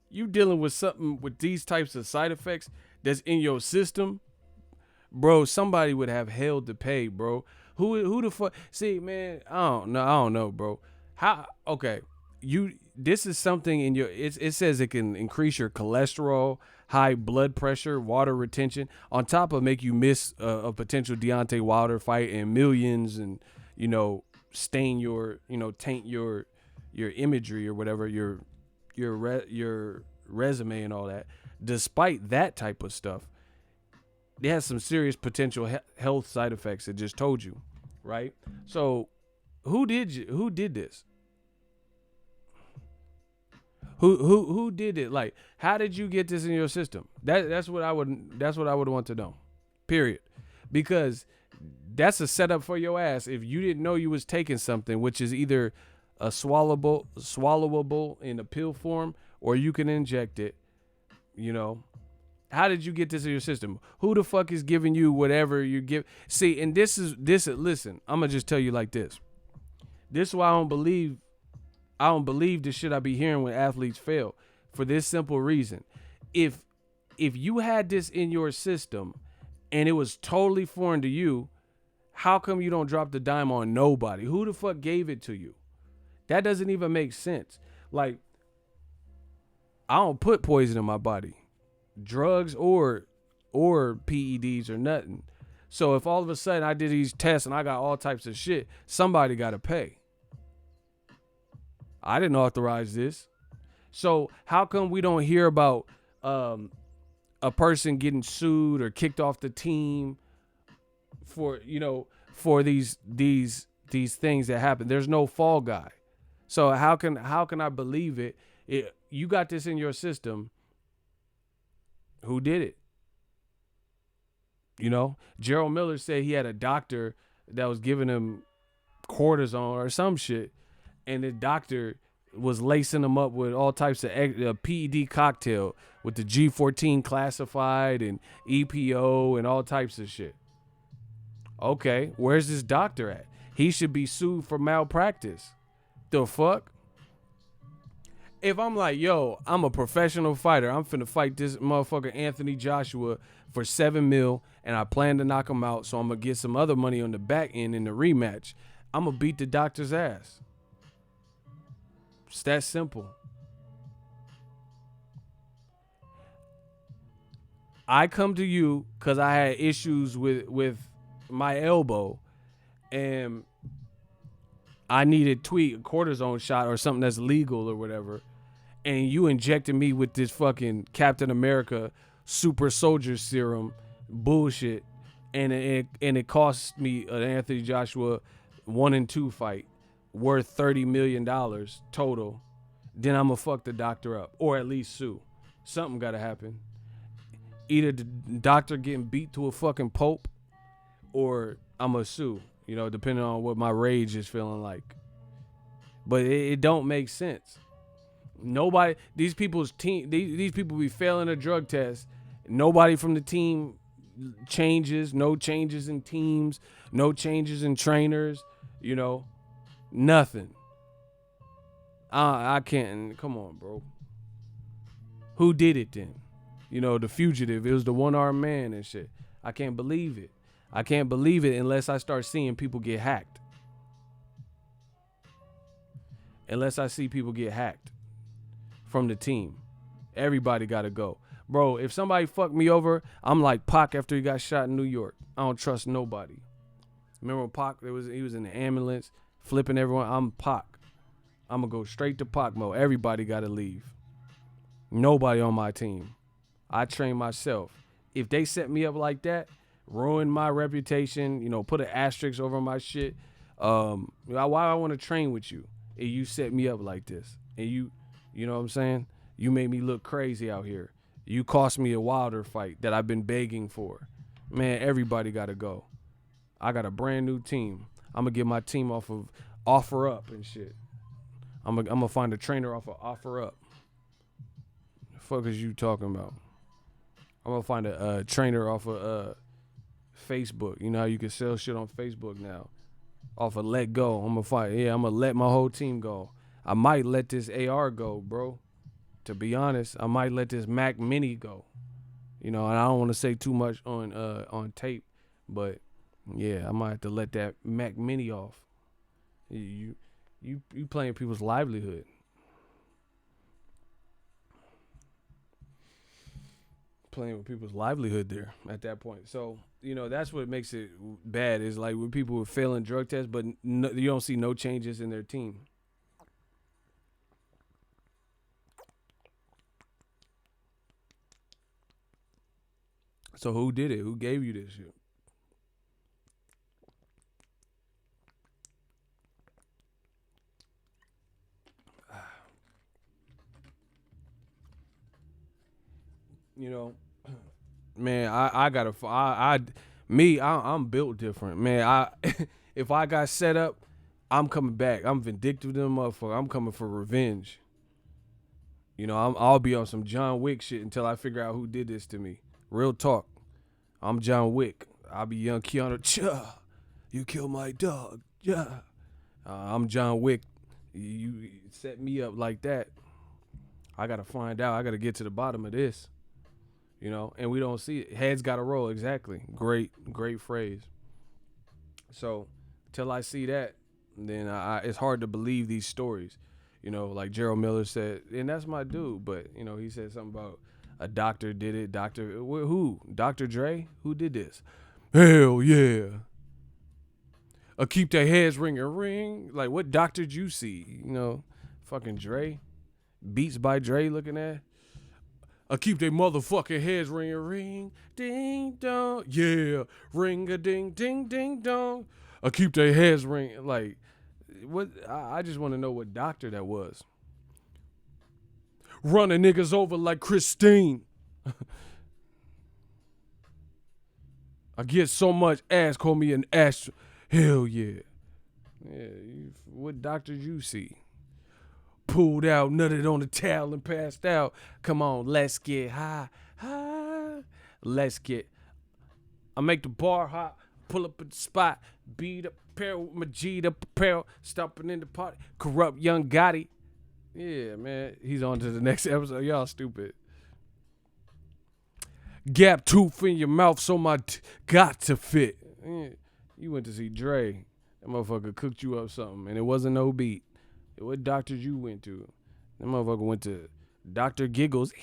You dealing with something with these types of side effects that's in your system, bro, somebody would have hell to pay, bro. Who the fuck? See, man, I don't know, bro. How? Okay, this is something in your. It says it can increase your cholesterol, high blood pressure, water retention, on top of make you miss a potential Deontay Wilder fight and millions, and stain your, taint your imagery or whatever, your resume and all that. Despite that type of stuff, it has some serious potential health side effects. It just told you, right? So, who did this? Who did it? Like, how did you get this in your system? That's what I would want to know. Period. Because that's a setup for your ass if you didn't know you was taking something, which is either a swallowable in a pill form, or you can inject it. How did you get this in your system? Who the fuck is giving you whatever you give? See, and listen, I'm gonna just tell you like this. This is why I don't believe the shit I be hearing when athletes fail, for this simple reason. If you had this in your system and it was totally foreign to you, how come you don't drop the dime on nobody? Who the fuck gave it to you? That doesn't even make sense. Like, I don't put poison in my body, drugs or PEDs or nothing. So if all of a sudden I did these tests and I got all types of shit, somebody got to pay. I didn't authorize this. So how come we don't hear about a person getting sued or kicked off the team for these things that happen? There's no fall guy. So how can I believe it? You got this in your system. Who did it? Gerald Miller said he had a doctor that was giving him cortisone or some shit, and the doctor was lacing him up with all types of PED cocktail with the G14 classified and EPO and all types of shit. Okay, where's this doctor at? He should be sued for malpractice. The fuck? If I'm like, yo, I'm a professional fighter, I'm finna fight this motherfucker Anthony Joshua for $7 million, and I plan to knock him out, so I'm gonna get some other money on the back end in the rematch, I'm gonna beat the doctor's ass. It's that simple. I come to you because I had issues with my elbow, and I needed a cortisone shot or something that's legal or whatever. and you injected me with this fucking Captain America super soldier serum bullshit, and it cost me an Anthony Joshua 1 and 2 fight worth $30 million total, then I'm gonna fuck the doctor up, or at least sue. Something gotta happen. Either the doctor getting beat to a fucking pulp, or I'm gonna sue, depending on what my rage is feeling like. But it don't make sense. Nobody, these people's team, these people be failing a drug test. Nobody from the team changes, no changes in teams, no changes in trainers, nothing. I can't, come on, bro. Who did it then? The fugitive, it was the one-armed man and shit. I can't believe it. I can't believe it unless I start seeing people get hacked. Unless I see people get hacked from the team. Everybody got to go. Bro, if somebody fucked me over, I'm like Pac after he got shot in New York. I don't trust nobody. Remember when Pac, he was in the ambulance, flipping everyone? I'm Pac. I'm going to go straight to Pac mode. Everybody got to leave. Nobody on my team. I train myself. If they set me up like that, ruin my reputation, put an asterisk over my shit, why I want to train with you? And you set me up like this. And you know what I'm saying? You made me look crazy out here. You cost me a Wilder fight that I've been begging for. Man, everybody got to go. I got a brand new team. I'm going to get my team off of Offer Up and shit. I'm going to find a trainer off of Offer Up. The fuck is you talking about? I'm going to find a trainer off of Facebook. You know how you can sell shit on Facebook now? Off of Let Go. I'm going to let my whole team go. I might let this AR go, bro. To be honest, I might let this Mac Mini go. And I don't want to say too much on tape, but yeah, I might have to let that Mac Mini off. You playing people's livelihood. Playing with people's livelihood there at that point. So, that's what makes it bad, is like when people are failing drug tests, but you don't see no changes in their team. So who did it? Who gave you this shit? Man, I'm built different, man. If I got set up, I'm coming back. I'm vindictive to them motherfucker. I'm coming for revenge. I'll be on some John Wick shit until I figure out who did this to me. Real talk. I'm John Wick. I'll be young Keanu. Cha, you killed my dog. Yeah. I'm John Wick. You set me up like that. I gotta find out. I gotta get to the bottom of this. And we don't see it. Heads gotta roll. Exactly. Great phrase. So till I see that, then it's hard to believe these stories. Like Gerald Miller said, and that's my dude. But he said something about a doctor did it. Who? Dr. Dre? Who did this? Hell yeah. Keep their heads ring. Like, what doctor did you see? Fucking Dre. Beats by Dre looking at. Keep their motherfucking heads ring. Ding dong. Yeah. Ring a ding ding ding dong. Keep their heads ring. Like, what? I just want to know what doctor that was. Running niggas over like Christine. I get so much ass, call me an ass. Hell yeah. Yeah, what doctor you see? Pulled out, nutted on the towel and passed out. Come on, let's get high. Let's get. I make the bar hot, pull up at the spot, beat up apparel with my G'd up apparel, stopping in the party, corrupt young Gotti. Yeah, man, he's on to the next episode. Y'all stupid. Gap tooth in your mouth so my got to fit. Yeah. You went to see Dre. That motherfucker cooked you up something, and it wasn't no beat. What doctors you went to? That motherfucker went to Dr. Giggles.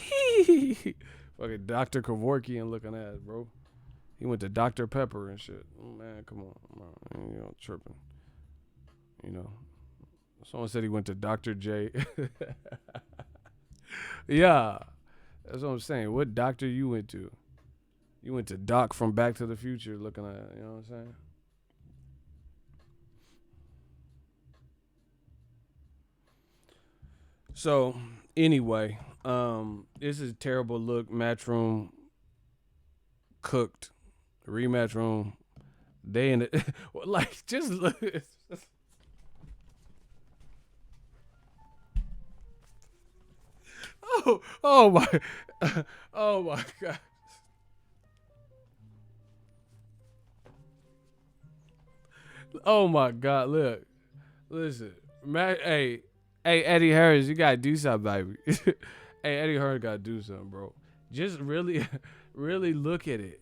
Fucking Dr. Kevorkian looking ass, bro. He went to Dr. Pepper and shit. Oh, man, come on. Tripping. Someone said he went to Dr. J. Yeah. That's what I'm saying. What doctor you went to? You went to Doc from Back to the Future looking at, you know what I'm saying? So, anyway, this is a terrible look. Matchroom cooked. Rematch room. They in it. Like, just look. Oh my, oh my God. Oh my God, look. Listen. Hey, Eddie Harris, you gotta do something, baby. Hey, Eddie Harris gotta do something, bro. Just really, really look at it.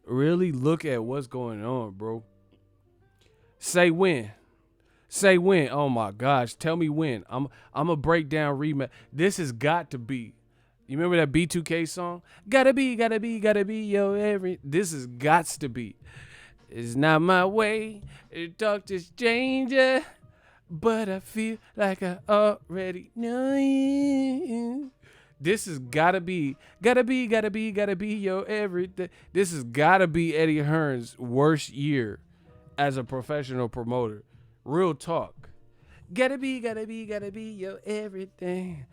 Really look at what's going on, bro. Say when. Say when. Oh my gosh. Tell me when. I'm a breakdown rematch. This has got to be. You remember that B2K song? Gotta be yo every. This has got to be. It's not my way to talk to stranger, but I feel like I already know you. This has gotta be yo everything. This has gotta be Eddie Hearn's worst year as a professional promoter. Real talk. Gotta be yo everything.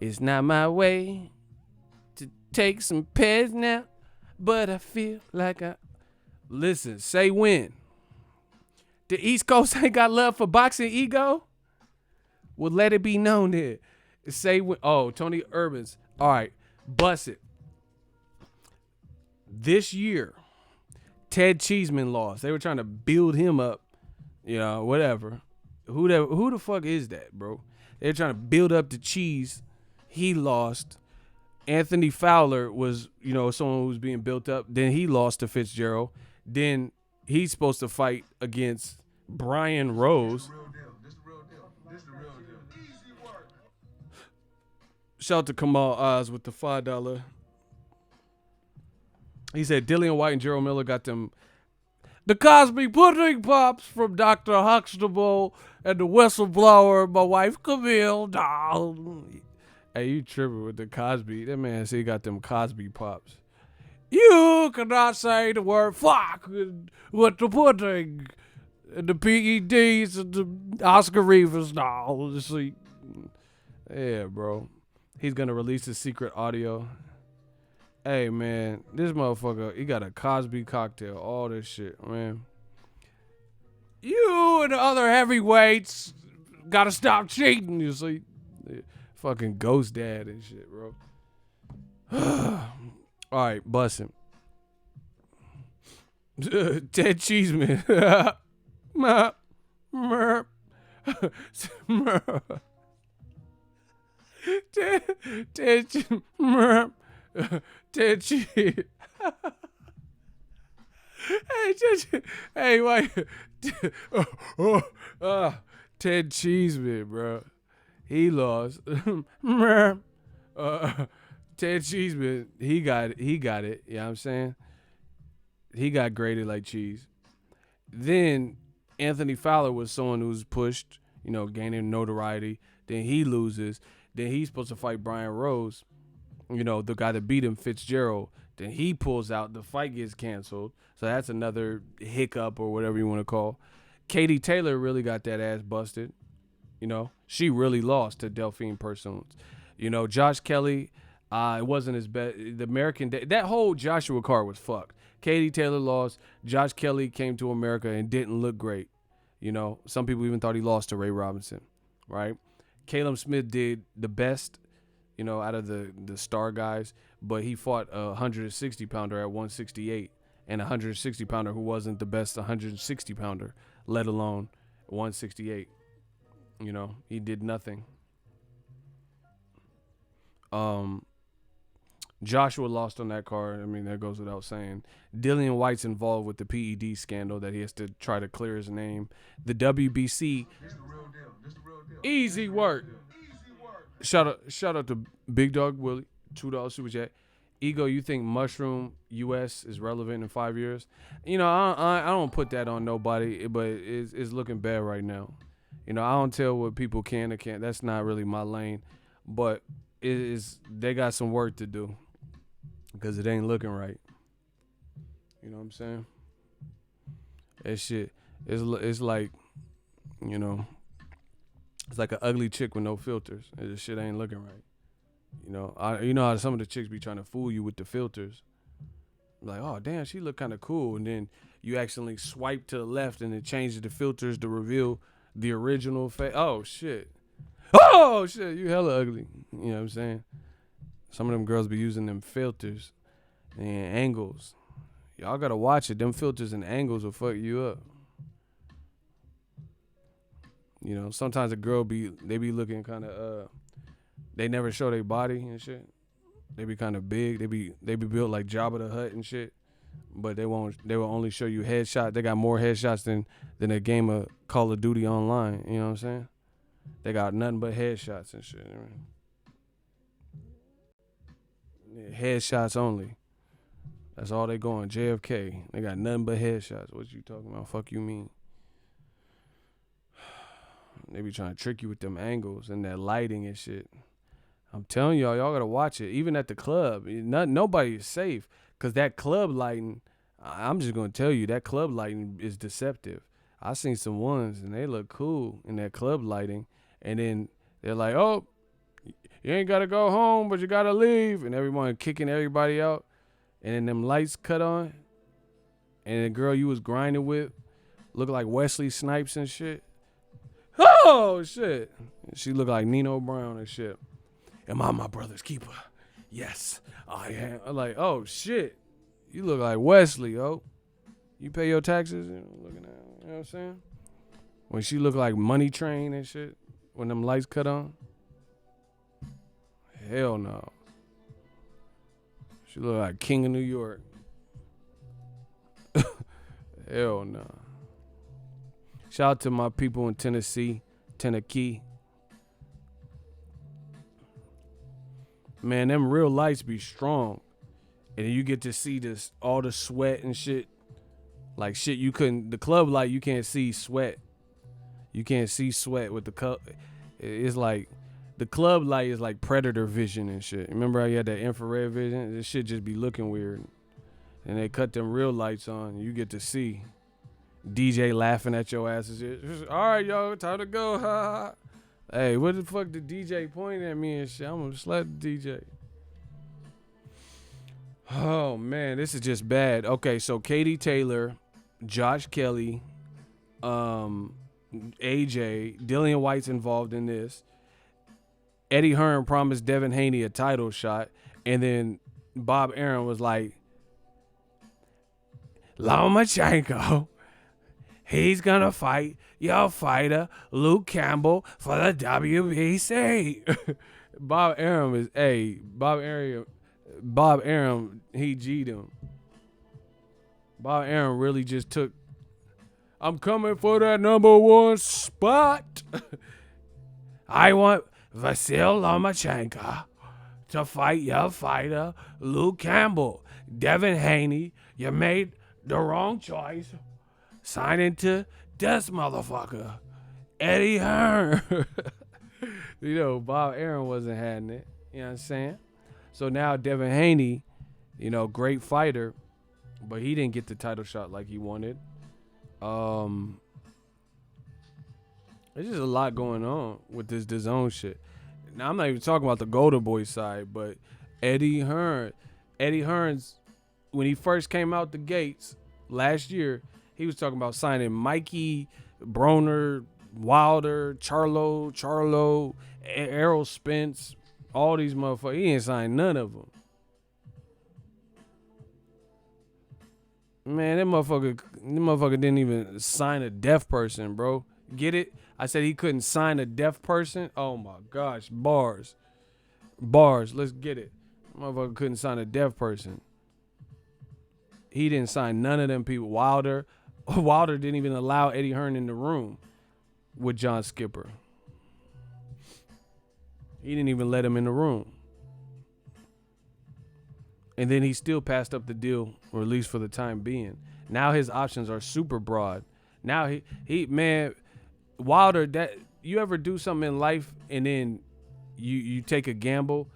It's not my way to take some peds now, but I feel like I. Listen, say when. The East Coast ain't got love for Boxingego? Well, let it be known there. Say when. Oh, Tony Urbans. All right, bust it. This year, Ted Cheeseman lost. They were trying to build him up. You know, whatever. Who the fuck is that, bro? They're trying to build up the cheese. He lost. Anthony Fowler was, you know, someone who was being built up. Then he lost to Fitzgerald. Then he's supposed to fight against Brian Rose. This the real deal. Easy work. Shout out to Kamal Oz with the $5. He said Dillian Whyte and Gerald Miller got them the Cosby pudding pops from Dr. Huxtable and the whistleblower, my wife Camille. Hey, you tripping with the Cosby. That man said he got them Cosby pops. You cannot say the word fuck with the pudding and the PEDs and the Oscar Reevers. No, see. Yeah, bro. He's going to release his secret audio. Hey, man, this motherfucker, he got a Cosby cocktail, all this shit, man. You and the other heavyweights got to stop cheating, you see. Fucking ghost dad and shit, bro. All right, bussin'. Ted Cheeseman. Ted Cheeseman. Ted Cheese. Hey, wait. Ted Cheeseman, bro. He lost. Ted Cheeseman, he got it. You know what I'm saying? He got graded like cheese. Then Anthony Fowler was someone who's pushed, you know, gaining notoriety. Then he loses. Then he's supposed to fight Brian Rose. You know, the guy that beat him, Fitzgerald. Then he pulls out. The fight gets canceled. So that's another hiccup or whatever you want to call. Katie Taylor really got that ass busted. You know, she really lost to Delphine Persoons. You know, Josh Kelly, it wasn't his best. The American, that whole Joshua card was fucked. Katie Taylor lost. Josh Kelly came to America and didn't look great. You know, some people even thought he lost to Ray Robinson, right? Caleb Smith did the best, you know, out of the star guys, but he fought a 160-pounder at 168 and a 160-pounder who wasn't the best 160-pounder, let alone 168. You know, he did nothing. Joshua lost on that card. I mean, that goes without saying. Dillian Whyte's involved with the PED scandal that he has to try to clear his name. The WBC. This the real deal. This the real deal. Easy work. Shout out to Big Dog Willie, $2 super chat. Ego, you think Mushroom US is relevant in 5 years? You know, I don't put that on nobody, but it's looking bad right now. You know, I don't tell what people can or can't. That's not really my lane. But they got some work to do because it ain't looking right. You know what I'm saying? That shit, it's like, you know, it's like an ugly chick with no filters. This shit ain't looking right. You know how some of the chicks be trying to fool you with the filters. Like, oh damn, she look kind of cool, and then you accidentally swipe to the left and it changes the filters to reveal the original face. Oh shit, you hella ugly. You know what I'm saying? Some of them girls be using them filters and angles. Y'all gotta watch it. Them filters and angles will fuck you up. You know, sometimes a girl be looking kind of they never show their body and shit. They be kind of big. They be built like Jabba the Hutt and shit. But they will only show you headshots. They got more headshots than a game of Call of Duty online. You know what I'm saying? They got nothing but headshots and shit. Yeah, headshots only. That's all they going. JFK. They got nothing but headshots. What you talking about? Fuck you mean? They be trying to trick you with them angles and that lighting and shit. I'm telling y'all gotta watch it. Even at the club, nobody is safe because that club lighting. I'm just gonna tell you that club lighting is deceptive. I seen some ones and they look cool in that club lighting, and then they're like, "Oh, you ain't gotta go home, but you gotta leave," and everyone kicking everybody out, and then them lights cut on, and the girl you was grinding with look like Wesley Snipes and shit. Oh shit, she look like Nino Brown and shit. Am I my brother's keeper? Yes, I am. I'm like, oh shit, you look like Wesley, yo. You pay your taxes, looking at, you know what I'm saying? When she look like Money Train and shit, when them lights cut on, hell no. She look like King of New York. Hell no. Shout out to my people in Tennessee. Man, them real lights be strong. And then you get to see all the sweat and shit. Like shit the club light, you can't see sweat. You can't see sweat with the cup. It's like, the club light is like predator vision and shit. Remember how you had that infrared vision? This shit just be looking weird. And they cut them real lights on, you get to see. DJ laughing at your ass and shit. All right, yo, time to go. Hey, what the fuck did DJ point at me and shit? I'm gonna slap the DJ. Oh man, this is just bad. Okay, so Katie Taylor, Josh Kelly, AJ, Dillian Whyte's involved in this. Eddie Hearn promised Devin Haney a title shot, and then Bob Arum was like, Lomachenko, he's gonna fight your fighter, Luke Campbell, for the WBC. Bob Arum, he G'd him. Bob Arum really just took, I'm coming for that number one spot. I want Vasyl Lomachenko to fight your fighter, Luke Campbell. Devin Haney, you made the wrong choice. Signing to this motherfucker, Eddie Hearn. You know, Bob Arum wasn't having it. You know what I'm saying? So now Devin Haney, you know, great fighter, but he didn't get the title shot like he wanted. There's just a lot going on with this Dazn shit. Now, I'm not even talking about the Golden Boy side, but Eddie Hearn's, when he first came out the gates last year, he was talking about signing Mikey, Broner, Wilder, Charlo, Errol Spence, all these motherfuckers. He ain't signed none of them. Man, that motherfucker didn't even sign a deaf person, bro. Get it? I said he couldn't sign a deaf person. Oh my gosh, bars. Let's get it. Motherfucker couldn't sign a deaf person. He didn't sign none of them people. Wilder didn't even allow Eddie Hearn in the room with John Skipper. He didn't even let him in the room. And then he still passed up the deal, or at least for the time being. Now his options are super broad. Now he man, Wilder, that you ever do something in life and then you take a gamble,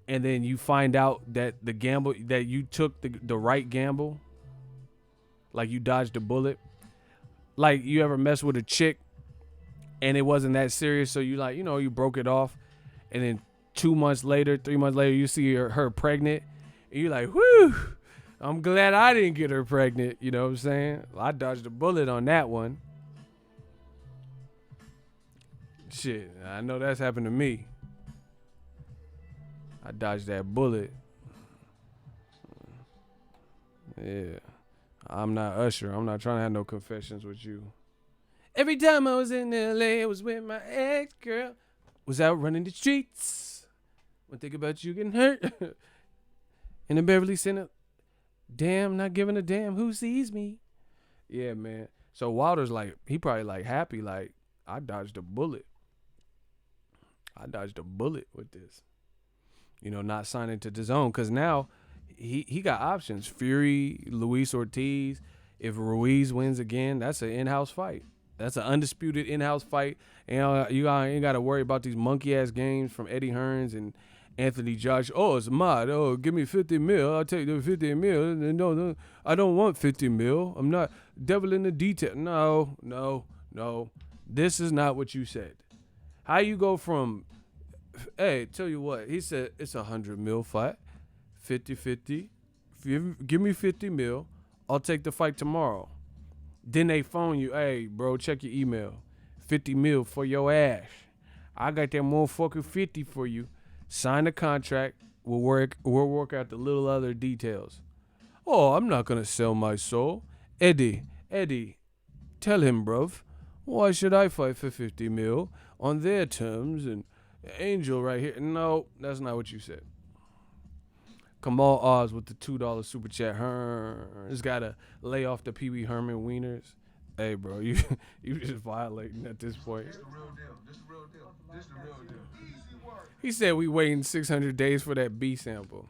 and then you find out that the gamble that you took the right gamble, like you dodged a bullet. Like, you ever mess with a chick and it wasn't that serious, so you like, you broke it off, and then 2 months later, 3 months later, you see her pregnant, and you're like, whew, I'm glad I didn't get her pregnant. You know what I'm saying? I dodged a bullet on that one. Shit, I know that's happened to me. I dodged that bullet. Yeah. I'm not Usher. I'm not trying to have no confessions with you. Every time I was in LA, I was with my ex-girl. Was out running the streets. When think about you getting hurt. In the Beverly Center. Damn, not giving a damn who sees me. Yeah, man. So Wilder's like, he probably like happy, like, I dodged a bullet. I dodged a bullet with this. Not signing to Dazn, because now he got options. Fury, Luis Ortiz. If Ruiz wins again, that's an in-house fight. That's an undisputed in-house fight. And you ain't got to worry about these monkey-ass games from Eddie Hearns and Anthony Josh. Oh, it's mod. Oh, give me 50 mil. I'll take the 50 mil. No, I don't want 50 mil. I'm not devil in the detail. No. This is not what you said. How you go from, hey, tell you what, he said it's 100 mil fight, 50-50. Give me 50 mil, I'll take the fight tomorrow. Then they phone you, hey, bro, check your email. 50 mil for your ass. I got that motherfucking 50 for you. Sign the contract. We'll work out the little other details. Oh, I'm not gonna sell my soul. Eddie, tell him, bruv. Why should I fight for 50 mil on their terms? And Angel right here. No, that's not what you said. Kamal Oz with the $2 super chat. Just gotta lay off the Pee Wee Herman wieners. Hey, bro, you just violating at this point. This the real deal. This the real deal. Easy work. He said we waiting 600 days for that B sample.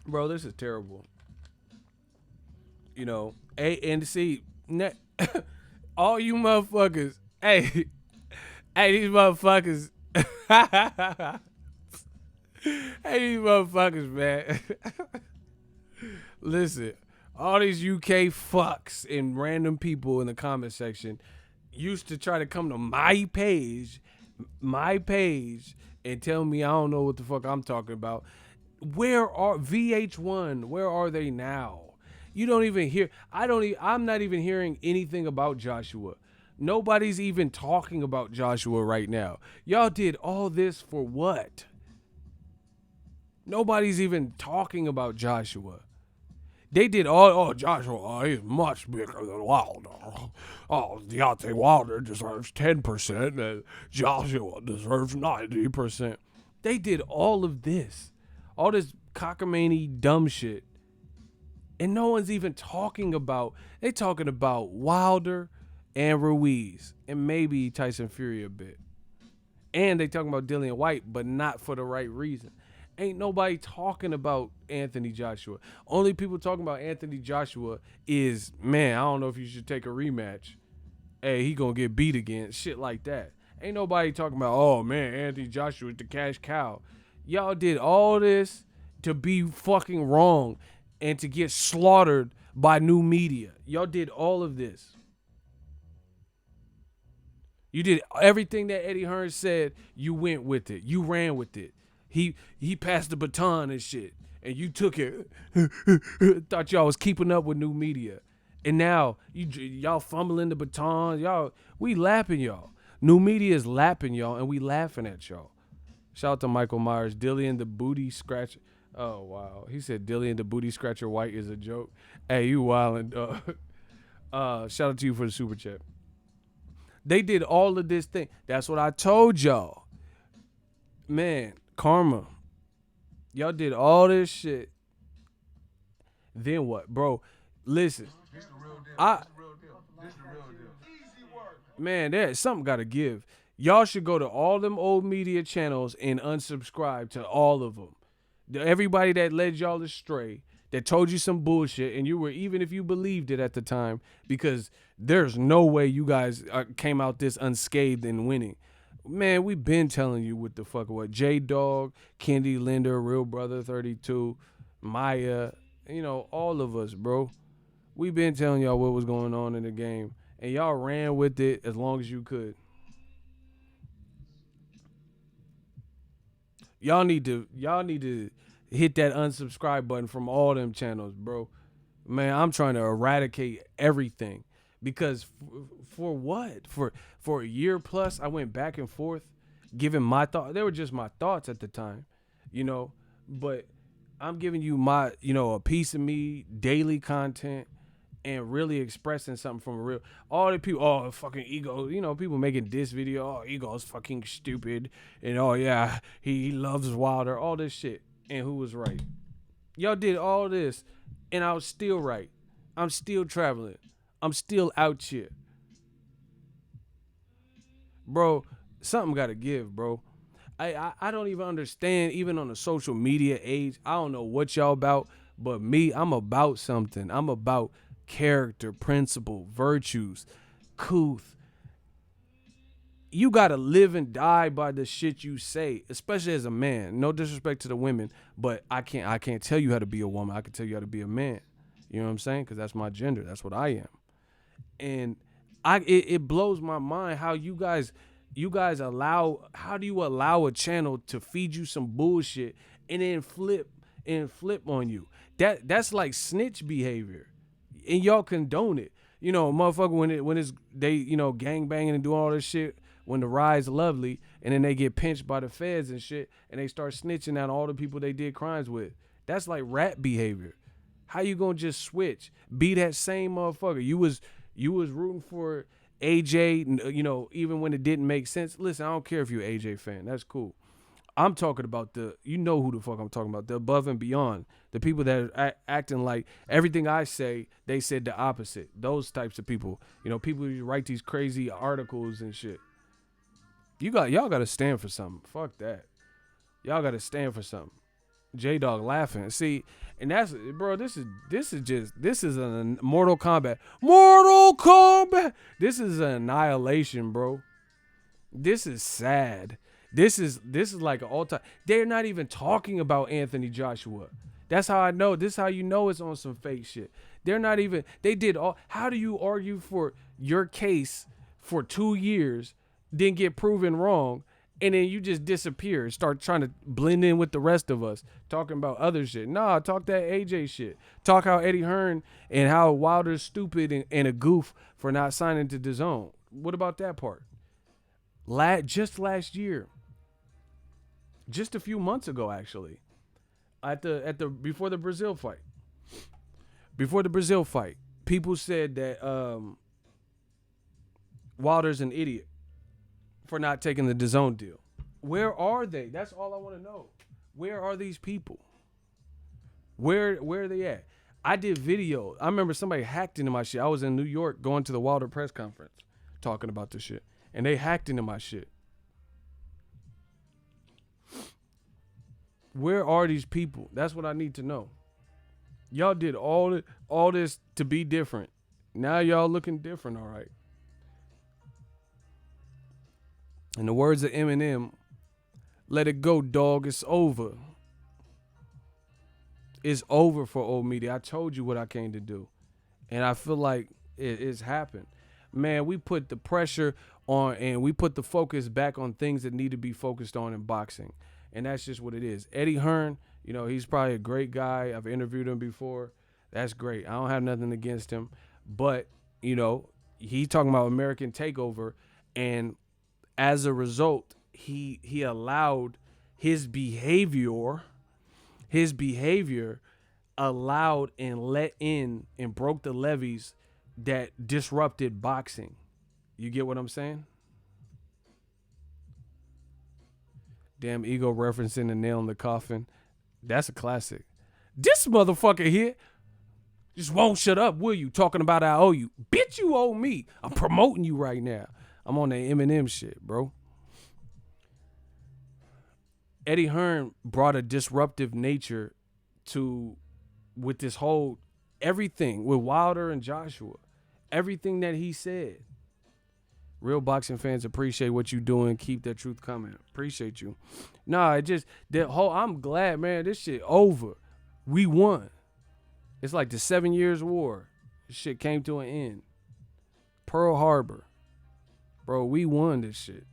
Bro, this is terrible. And see, all you motherfuckers, hey, these motherfuckers, man. Listen, all these UK fucks and random people in the comment section used to try to come to my page, and tell me I don't know what the fuck I'm talking about. Where are VH1? Where are they now? You don't even hear. I'm not even hearing anything about Joshua. Nobody's even talking about Joshua right now. Y'all did all this for what? Nobody's even talking about Joshua. They did Joshua, he's much bigger than Wilder. Oh, Deontay Wilder deserves 10%, and Joshua deserves 90%. They did all of this. All this cockamamie dumb shit. And no one's even talking about, they talking about Wilder and Ruiz and maybe Tyson Fury a bit. And they talking about Dillian Whyte, but not for the right reason. Ain't nobody talking about Anthony Joshua. Only people talking about Anthony Joshua is, man, I don't know if you should take a rematch. Hey, he gonna get beat again. Shit like that. Ain't nobody talking about, oh man, Anthony Joshua is the cash cow. Y'all did all this to be fucking wrong and to get slaughtered by new media. Y'all did all of this. You did everything that Eddie Hearns said. You went with it. You ran with it. He passed the baton and shit, and you took it. Thought y'all was keeping up with new media, and now y'all fumbling the baton. We lapping y'all. New media is lapping y'all, and we laughing at y'all. Shout out to Michael Myers. Dillian the booty scratcher. Oh wow, he said Dillian the booty scratcher White is a joke. Hey, you wildin', dog. Shout out to you for the super chat. They did all of this thing. That's what I told y'all. Man, karma. Y'all did all this shit. Then what, bro? Listen. This the real deal. This the real deal. Easy work. Man, there's something got to give. Y'all should go to all them old media channels and unsubscribe to all of them. Everybody that led y'all astray, that told you some bullshit, and you were, even if you believed it at the time, because there's no way you guys came out this unscathed and winning. Man, we've been telling you what the fuck, what J-Dog, Kendi Linder, Real Brother 32, Maya, all of us, bro. We've been telling y'all what was going on in the game, and y'all ran with it as long as you could. Y'all need to hit that unsubscribe button from all them channels, bro. Man, I'm trying to eradicate everything. Because for what? For a year plus, I went back and forth giving my thoughts. They were just my thoughts at the time, But I'm giving you my, a piece of me, daily content, and really expressing something from real. All the people, fucking ego. People making this video, ego's fucking stupid. And yeah, he loves Wilder. All this shit. And who was right? Y'all did all this, and I was still right. I'm still traveling. I'm still out here. Bro, something got to give, bro. I don't even understand, even on the social media age. I don't know what y'all about, but me, I'm about something. I'm about character, principle, virtues, couth. You got to live and die by the shit you say, especially as a man. No disrespect to the women, but I can't tell you how to be a woman. I can tell you how to be a man. You know what I'm saying? Because that's my gender. That's what I am. And it blows my mind how you guys how do you allow a channel to feed you some bullshit and then flip on you? That's like snitch behavior, and y'all condone it. Motherfucker, when they gang banging and doing all this shit, when the ride's lovely, and then they get pinched by the feds and shit, and they start snitching out all the people they did crimes with. That's like rat behavior. How you gonna just switch? Be that same motherfucker. You was rooting for AJ, even when it didn't make sense. Listen, I don't care if you're an AJ fan. That's cool. I'm talking about who the fuck I'm talking about, the above and beyond. The people that are acting like everything I say, they said the opposite. Those types of people. People who write these crazy articles and shit. Y'all got to stand for something. Fuck that. Y'all got to stand for something. J-Dog laughing. See, and that's, bro, this is a Mortal Kombat. Mortal Kombat! This is an annihilation, bro. This is sad. This is like an all-time. They're not even talking about Anthony Joshua. That's how I know. This is how you know it's on some fake shit. They're not even, they did all, how do you argue for your case for 2 years, then get proven wrong, and then you just disappear and start trying to blend in with the rest of us, talking about other shit? Nah, talk that AJ shit. Talk how Eddie Hearn and how Wilder's stupid and a goof for not signing to Dazn. What about that part? Just last year, just a few months ago, actually, before the Brazil fight, people said that Wilder's an idiot for not taking the Dazn deal. Where are they? That's all I want to know. Where are these people? Where are they at? I did video. I remember somebody hacked into my shit. I was in New York going to the Wilder press conference talking about this shit, and they hacked into my shit. Where are these people? That's what I need to know. Y'all did all this to be different. Now y'all looking different, all right. In the words of Eminem, let it go, dog. It's over. It's over for old media. I told you what I came to do. And I feel like it's happened. Man, we put the pressure on and we put the focus back on things that need to be focused on in boxing. And that's just what it is. Eddie Hearn, he's probably a great guy. I've interviewed him before. That's great. I don't have nothing against him. But, he talking about American takeover, and as a result, he allowed his behavior allowed and let in and broke the levees that disrupted boxing. You get what I'm saying? Damn ego referencing the nail in the coffin. That's a classic. This motherfucker here just won't shut up, will you? Talking about I owe you. Bitch, you owe me. I'm promoting you right now. I'm on that Eminem shit, bro. Eddie Hearn brought a disruptive nature to with this whole everything with Wilder and Joshua, everything that he said. Real boxing fans appreciate what you doing. Keep that truth coming. Appreciate you. Nah, it just that whole. I'm glad, man. This shit over. We won. It's like the 7 Years War. This shit came to an end. Pearl Harbor, bro. We won this shit.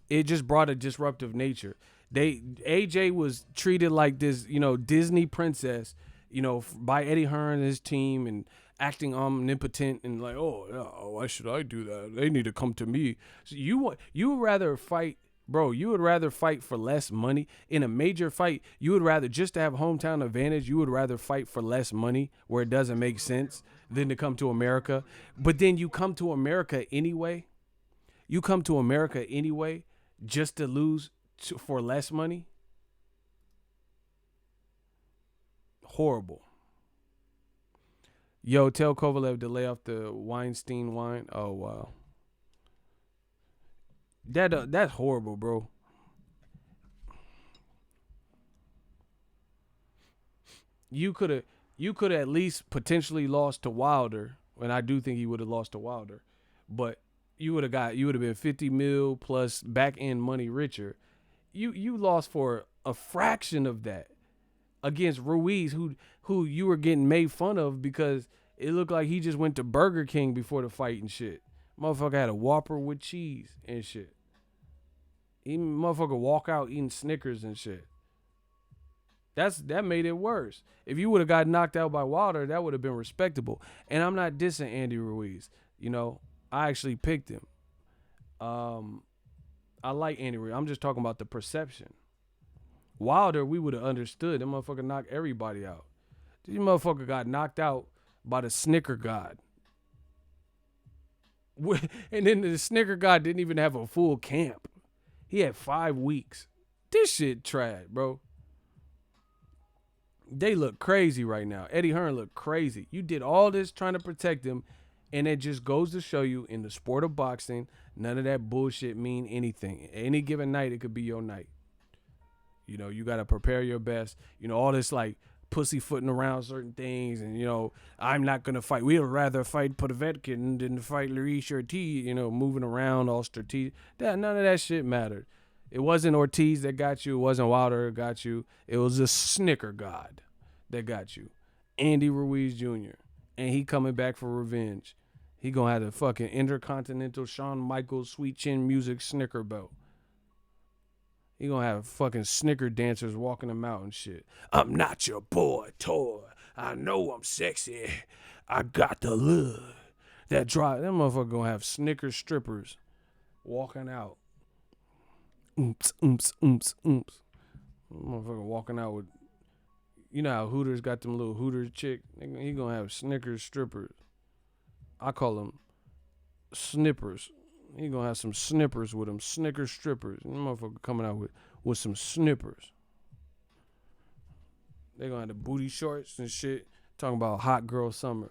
It just brought a disruptive nature. AJ was treated like this, Disney princess, by Eddie Hearn and his team, and acting omnipotent and like, oh, yeah, why should I do that? They need to come to me. So you would rather fight, bro. You would rather fight for less money in a major fight. You would rather, just to have hometown advantage, you would rather fight for less money where it doesn't make sense than to come to America. But then you come to America anyway. You come to America anyway just to lose for less money. Horrible. Yo, tell Kovalev to lay off the Weinstein wine. Oh, wow. That's horrible, bro. You could have at least potentially lost to Wilder, and I do think he would have lost to Wilder, but you would have been 50 mil plus back end money richer. You lost for a fraction of that against Ruiz, who you were getting made fun of because it looked like he just went to Burger King before the fight and shit. Motherfucker had a Whopper with cheese and shit. Motherfucker walk out eating Snickers and shit. That made it worse. If you would have got knocked out by Wilder, that would have been respectable. And I'm not dissing Andy Ruiz. I actually picked him. I like Andy Ruiz. I'm just talking about the perception. Wilder, we would have understood. That motherfucker knocked everybody out. This motherfucker got knocked out by the Snicker God. And then the Snicker God didn't even have a full camp. He had 5 weeks. This shit trash, bro. They look crazy right now. Eddie Hearn look crazy. You did all this trying to protect him, and it just goes to show you, in the sport of boxing, none of that bullshit mean anything. Any given night, it could be your night. You got to prepare your best. All this like pussyfooting around certain things, and I'm not gonna fight. We'd rather fight Povetkin than to fight Luis Ortiz. Moving around all strategic. None of that shit mattered. It wasn't Ortiz that got you. It wasn't Wilder that got you. It was a Snicker God that got you, Andy Ruiz Jr. And he coming back for revenge. He gonna have the fucking Intercontinental Shawn Michaels Sweet Chin Music Snicker belt. He gonna have fucking Snicker dancers walking him out and shit. I'm not your boy toy. I know I'm sexy. I got the look. That motherfucker gonna have Snicker strippers walking out. Oomps, oomps, oomps, oomps. Motherfucker walking out with, how Hooters got them little Hooters chick. He gonna have Snickers strippers. I call them snippers. He gonna have some snippers with him. Snickers strippers. Motherfucker coming out with some snippers. They gonna have the booty shorts and shit. Talking about hot girl summer.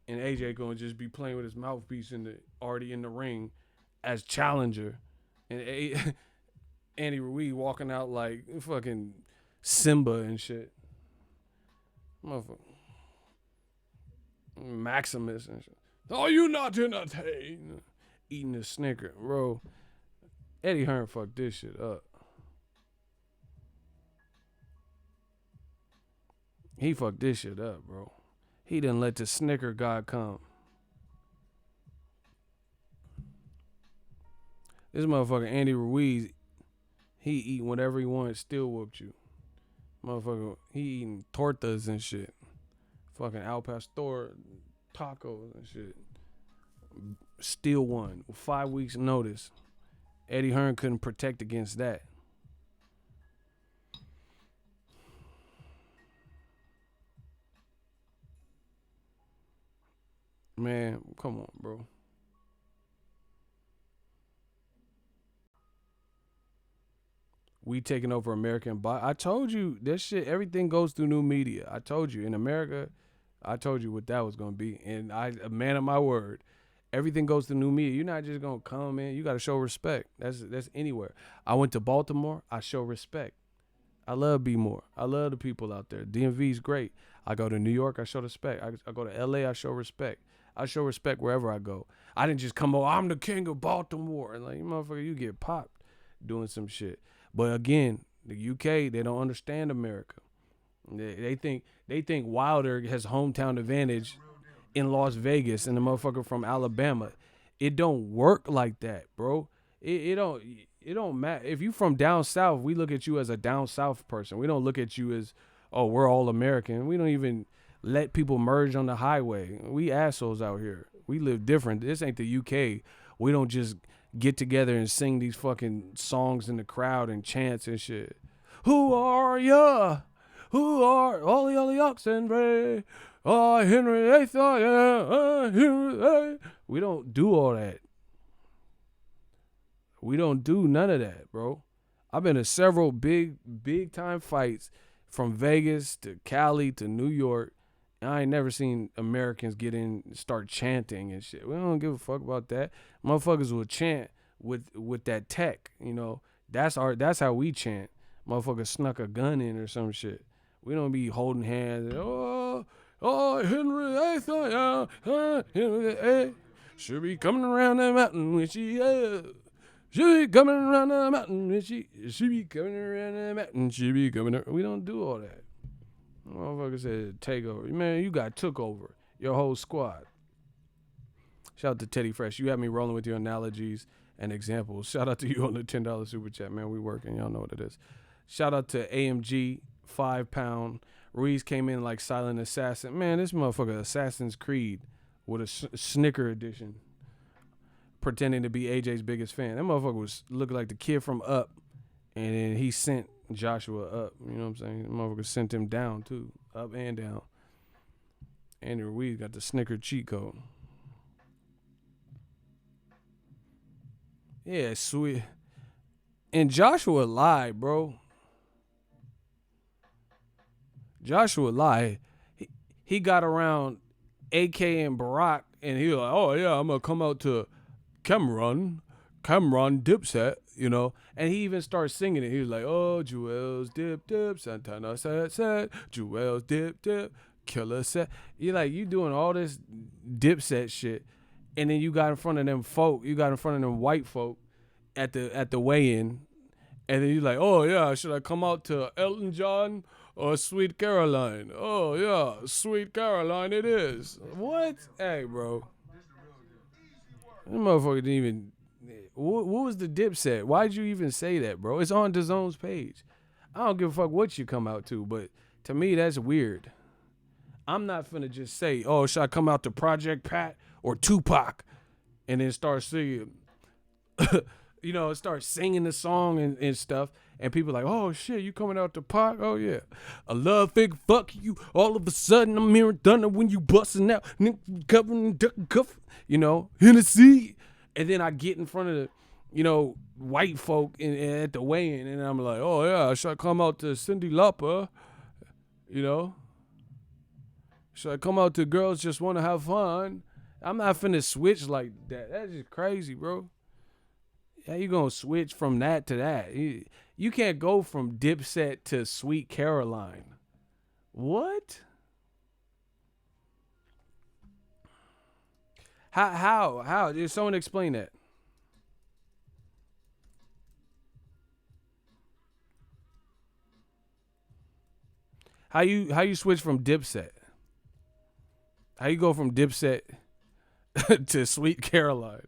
And AJ gonna just be playing with his mouthpiece already in the ring as challenger. And Andy Ruiz walking out like fucking Simba and shit. Motherfucker. Maximus and shit. Are you not entertained? Eating a Snicker, bro. Eddie Hearn fucked this shit up. He fucked this shit up, bro. He didn't let the Snicker God come. This motherfucker Andy Ruiz, he eating whatever he wanted, still whooped you. Motherfucker, he eating tortas and shit. Fucking Al Pastor tacos and shit. Still won with 5 weeks notice. Eddie Hearn couldn't protect against that. Man, come on, bro. We taking over American I told you this shit, everything goes through new media. I told you in America, I told you what that was gonna be. And a man of my word, everything goes through new media. You're not just gonna come in, you gotta show respect. That's anywhere. I went to Baltimore, I show respect. I love Be More. I love the people out there. DMV's great. I go to New York, I show respect. I go to LA, I show respect. I show respect wherever I go. I didn't just come over, I'm the king of Baltimore. And like, motherfucker, you get popped doing some shit. But again, the UK, they don't understand America. They think Wilder has hometown advantage in Las Vegas and the motherfucker from Alabama. It don't work like that, bro. It don't matter. If you from down south, we look at you as a down south person. We don't look at you as, oh, we're all American. We don't even let people merge on the highway. We assholes out here. We live different. This ain't the UK. We don't just get together and sing these fucking songs in the crowd and chants and shit. Who are ya? Who are all the oxen Ray? Oh, Henry VIII, yeah, Henry VIII. We don't do all that. We don't do none of that, bro. I've been to several big time fights from Vegas to Cali to New York. And I ain't never seen Americans get in and start chanting and shit. We don't give a fuck about that. Motherfuckers will chant with that tech, you know. That's how we chant. Motherfuckers snuck a gun in or some shit. We don't be holding hands. And, Henry VIII, Henry VIII should be coming around the mountain when she She be coming around the mountain. She be coming around the mountain. She be coming around. We don't do all that. Motherfucker said take over. Man, you got took over. Your whole squad. Shout out to Teddy Fresh. You had me rolling with your analogies and examples. Shout out to you on the $10 super chat, man. We working. Y'all know what it is. Shout out to AMG, 5 pound. Ruiz came in like Silent Assassin. Man, this motherfucker Assassin's Creed with a Snicker edition. Pretending to be AJ's biggest fan. That motherfucker was looking like the kid from Up. And then he sent Joshua up. You know what I'm saying? The motherfucker sent him down too. Up and down. Andy Ruiz got the Snicker cheat code. Yeah, sweet. And Joshua lied, bro. Joshua lied. He got around AK and Barack, and he was like, oh, yeah, I'm going to come out to Cameron Dipset, you know. And he even started singing it. He was like, oh, Jewels, dip, Santana, set, Jewels, dip, Killer set. You like, you doing all this Dipset shit. And then you got in front of them folk, you got in front of them white folk at the weigh-in, and then you like, oh yeah, should I come out to Elton John or Sweet Caroline? Oh yeah, Sweet Caroline it is. What? Hey, bro. That motherfucker didn't even. What was the Dipset? Why'd you even say that, bro? It's on Dazon's page. I don't give a fuck what you come out to, but to me that's weird. I'm not finna just say, oh, should I come out to Project Pat or Tupac, and then start singing, you know, start singing the song and stuff, and people like, oh shit, you coming out to Pac? Oh yeah, I love fake fuck you. All of a sudden I'm hearing thunder when you busting out, covering ducking cuff, you know, Hennessy, and then I get in front of the, you know, white folk at the weigh-in, and I'm like, oh yeah, should I come out to Cyndi Lauper, you know? Should I come out to Girls Just Want to Have Fun? I'm not finna switch like that. That's just crazy, bro. How you gonna switch from that to that? You can't go from Dipset to Sweet Caroline. What? How? Did someone explain that? How you switch from Dipset? How you go from Dipset to Sweet Caroline?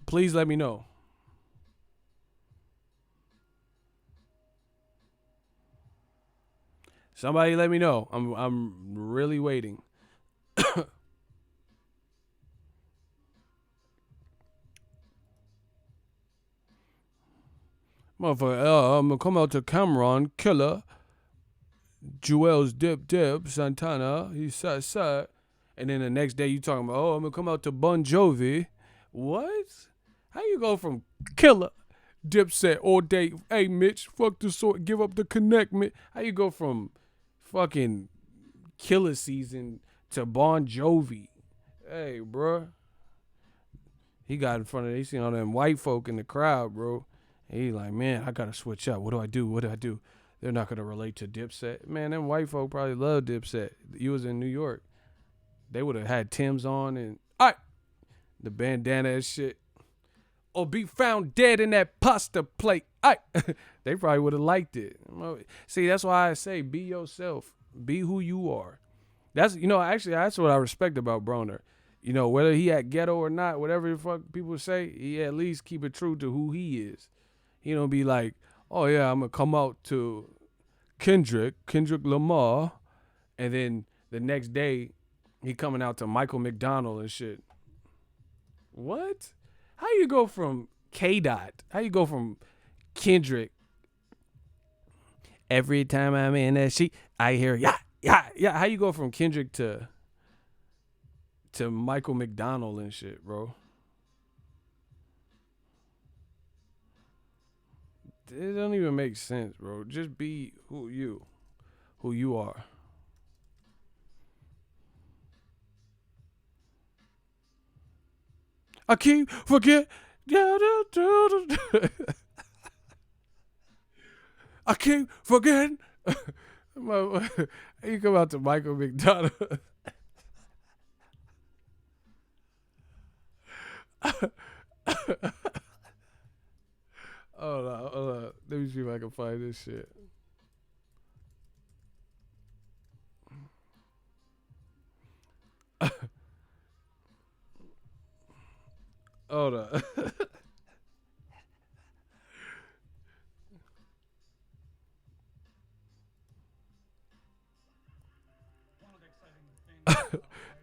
Please let me know. Somebody let me know. I'm really waiting. Motherfucker, I'm gonna come out to Cameron, Killer, Jewels, dip, Santana, he sat. And then the next day you talking about, oh, I'm gonna come out to Bon Jovi. What? How you go from Killer, Dipset all day? Hey, Mitch, fuck the sort, give up the connect, Mitch. How you go from fucking Killer season to Bon Jovi? Hey, bruh. He got in front of, he seen all them white folk in the crowd, bro. And he like, man, I gotta switch up. What do I do? What do I do? They're not gonna relate to Dipset. Man, them white folk probably love Dipset. You was in New York. They would have had Tim's on and the bandana and shit. Or be found dead in that pasta plate. They probably would have liked it. See, that's why I say be yourself. Be who you are. That's, actually, that's what I respect about Broner. Whether he at ghetto or not, whatever the fuck people say, he at least keep it true to who he is. He don't be like, oh yeah, I'm going to come out to Kendrick Lamar, and then the next day he coming out to Michael McDonald and shit. What? How you go from K-Dot? How you go from Kendrick? Every time I'm in that sheet, I hear, yeah. How you go from Kendrick to Michael McDonald and shit, bro? It don't even make sense, bro. Just be who you are. I keep forget. I keep forgetting. You come out to Michael McDonald. Hold on. Let me see if I can find this shit. Hold on.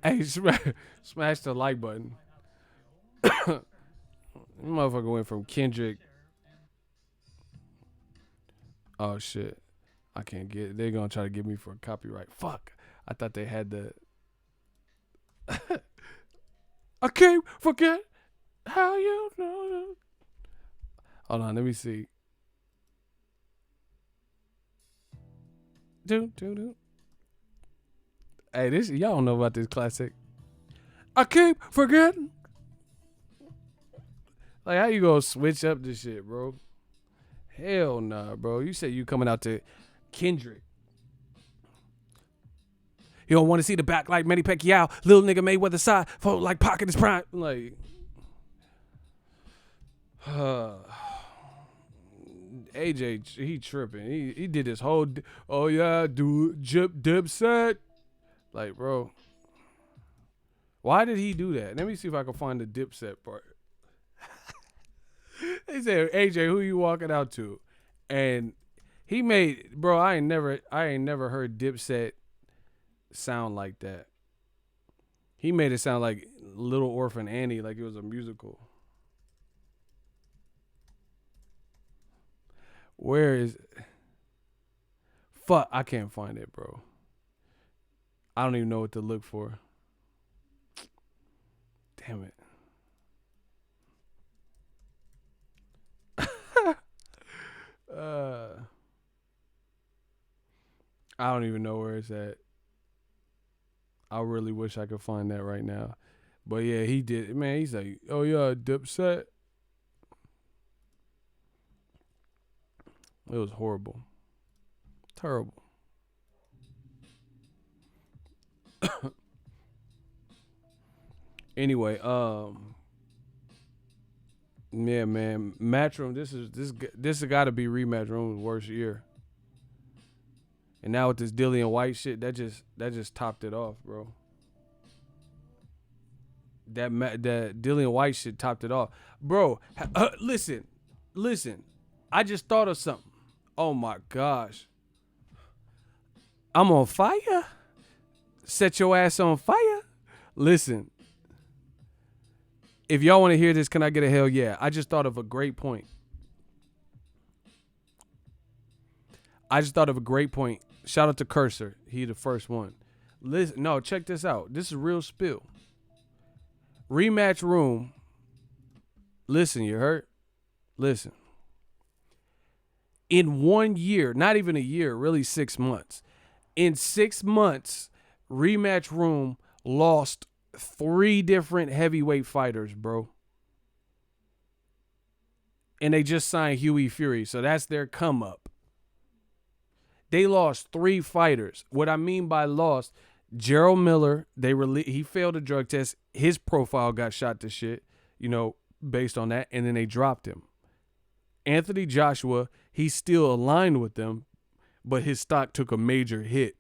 Hey, smash the like button. Motherfucker went from Kendrick. Oh shit. I can't get it. They're gonna try to get me for copyright. Fuck. I thought they had the I can't forget how you know. Hold on, let me see. Do. Hey, y'all don't know about this classic. I keep forgetting. Like, how you gonna switch up this shit, bro? Hell nah, bro. You said you coming out to Kendrick. You don't want to see the back like Manny Pacquiao. Little nigga Mayweather side. For like pocket is prime. Like, AJ, he tripping. He did this whole, oh yeah, dude, Dipset. Like, bro, why did he do that? Let me see if I can find the Dipset part. They said, AJ, who you walking out to? And he made, bro, I ain't never heard Dipset sound like that. He made it sound like Little Orphan Annie, like it was a musical. Where is it? Fuck, I can't find it, bro. I don't even know what to look for. Damn it. I don't even know where it's at. I really wish I could find that right now. But yeah, he did. Man, he's like, oh yeah, Dipset. It was horrible. Terrible. Anyway, yeah, man, Matchroom. This has got to be Rematch Room's worst year. And now with this Dillian Whyte shit, that just topped it off, bro. That Dillian Whyte shit topped it off, bro. Listen. I just thought of something. Oh my gosh. I'm on fire. Set your ass on fire. Listen. If y'all want to hear this, can I get a hell yeah? I just thought of a great point. Shout out to Cursor. He the first one. Listen, no, check this out. This is real spill. Rematch Room. Listen, you heard? Listen. In 1 year, not even a year, really 6 months. In 6 months, Rematch Room lost 3 different heavyweight fighters, bro. And they just signed Huey Fury, so that's their come up. They lost 3 fighters. What I mean by lost, Gerald Miller, he failed a drug test. His profile got shot to shit, based on that, and then they dropped him. Anthony Joshua, he's still aligned with them, but his stock took a major hit.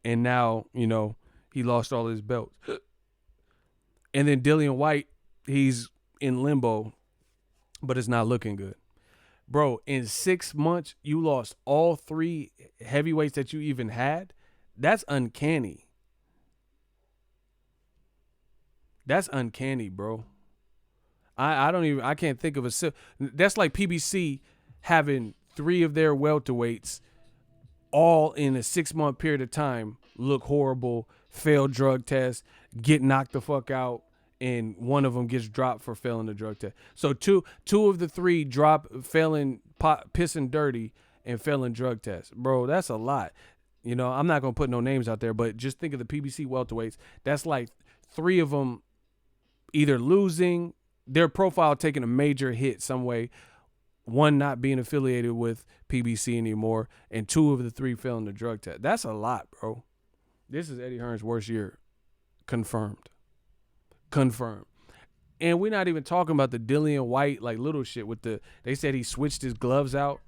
And now, he lost all his belts. And then Dillian Whyte, he's in limbo, but it's not looking good. Bro, in 6 months, you lost all 3 heavyweights that you even had? That's uncanny. That's uncanny, bro. I can't think of that's like PBC having 3 of their welterweights all in a 6-month period of time look horrible, fail drug tests, get knocked the fuck out, and one of them gets dropped for failing the drug test. So two of the 3 failing pissing dirty and failing drug tests. Bro, that's a lot. I'm not going to put no names out there, but just think of the PBC welterweights. That's like 3 of them either losing, their profile taking a major hit some way, 1 not being affiliated with PBC anymore, and 2 of the 3 failing the drug test. That's a lot, bro. This is Eddie Hearn's worst year. Confirmed. And we're not even talking about the Dillian Whyte, like little shit they said he switched his gloves out.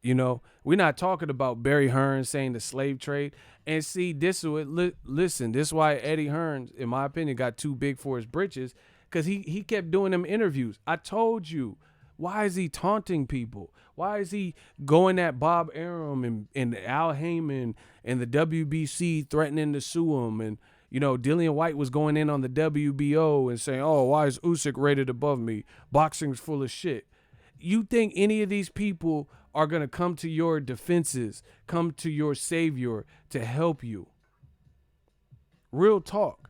We're not talking about Barry Hearn saying the slave trade. And see, this is why Eddie Hearn, in my opinion, got too big for his britches, because he kept doing them interviews. I told you, why is he taunting people? Why is he going at Bob Arum and Al Heyman and the WBC threatening to sue him? And Dillian Whyte was going in on the WBO and saying, oh, why is Usyk rated above me? Boxing's full of shit. You think any of these people are going to come to your defenses, come to your savior to help you? Real talk.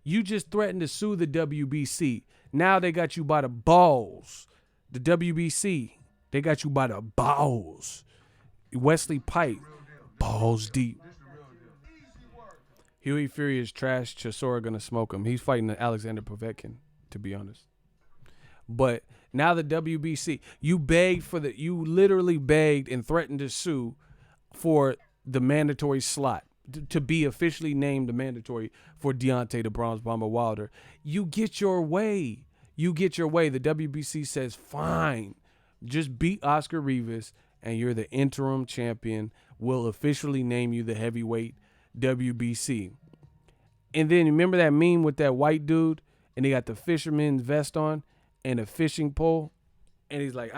You just threatened to sue the WBC. Now they got you by the balls. The WBC, they got you by the balls. Wesley Pike, balls deep. Huey Fury is trash. Chisora gonna smoke him. He's fighting Alexander Povetkin, to be honest. But now the WBC, you literally begged and threatened to sue for the mandatory slot to be officially named the mandatory for Deontay the Bronze Bomber Wilder. You get your way. The WBC says, fine, just beat Oscar Rivas and you're the interim champion. We'll officially name you the heavyweight WBC. And then remember that meme with that white dude and he got the fisherman's vest on and a fishing pole? And he's like,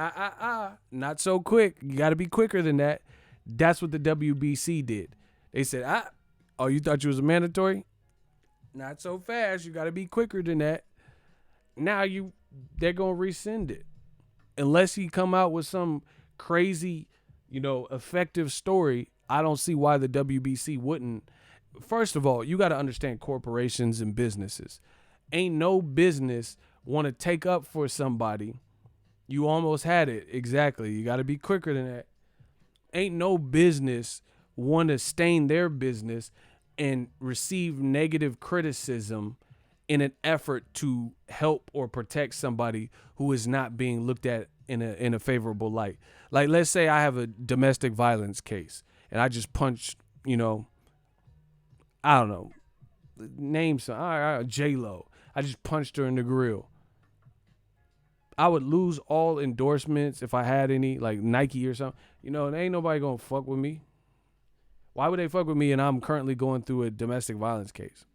not so quick. You got to be quicker than that. That's what the WBC did. They said, oh, you thought you was a mandatory? Not so fast. You got to be quicker than that. Now they're going to rescind it. Unless he come out with some crazy, effective story, I don't see why the WBC wouldn't. First of all, you got to understand corporations and businesses. Ain't no business want to take up for somebody. You almost had it. Exactly. You got to be quicker than that. Ain't no business want to stain their business and receive negative criticism in an effort to help or protect somebody who is not being looked at in a favorable light. Like, let's say I have a domestic violence case and I just punched, I don't know, name some, J-Lo. I just punched her in the grill. I would lose all endorsements if I had any, like Nike or something. Ain't nobody gonna fuck with me. Why would they fuck with me and I'm currently going through a domestic violence case?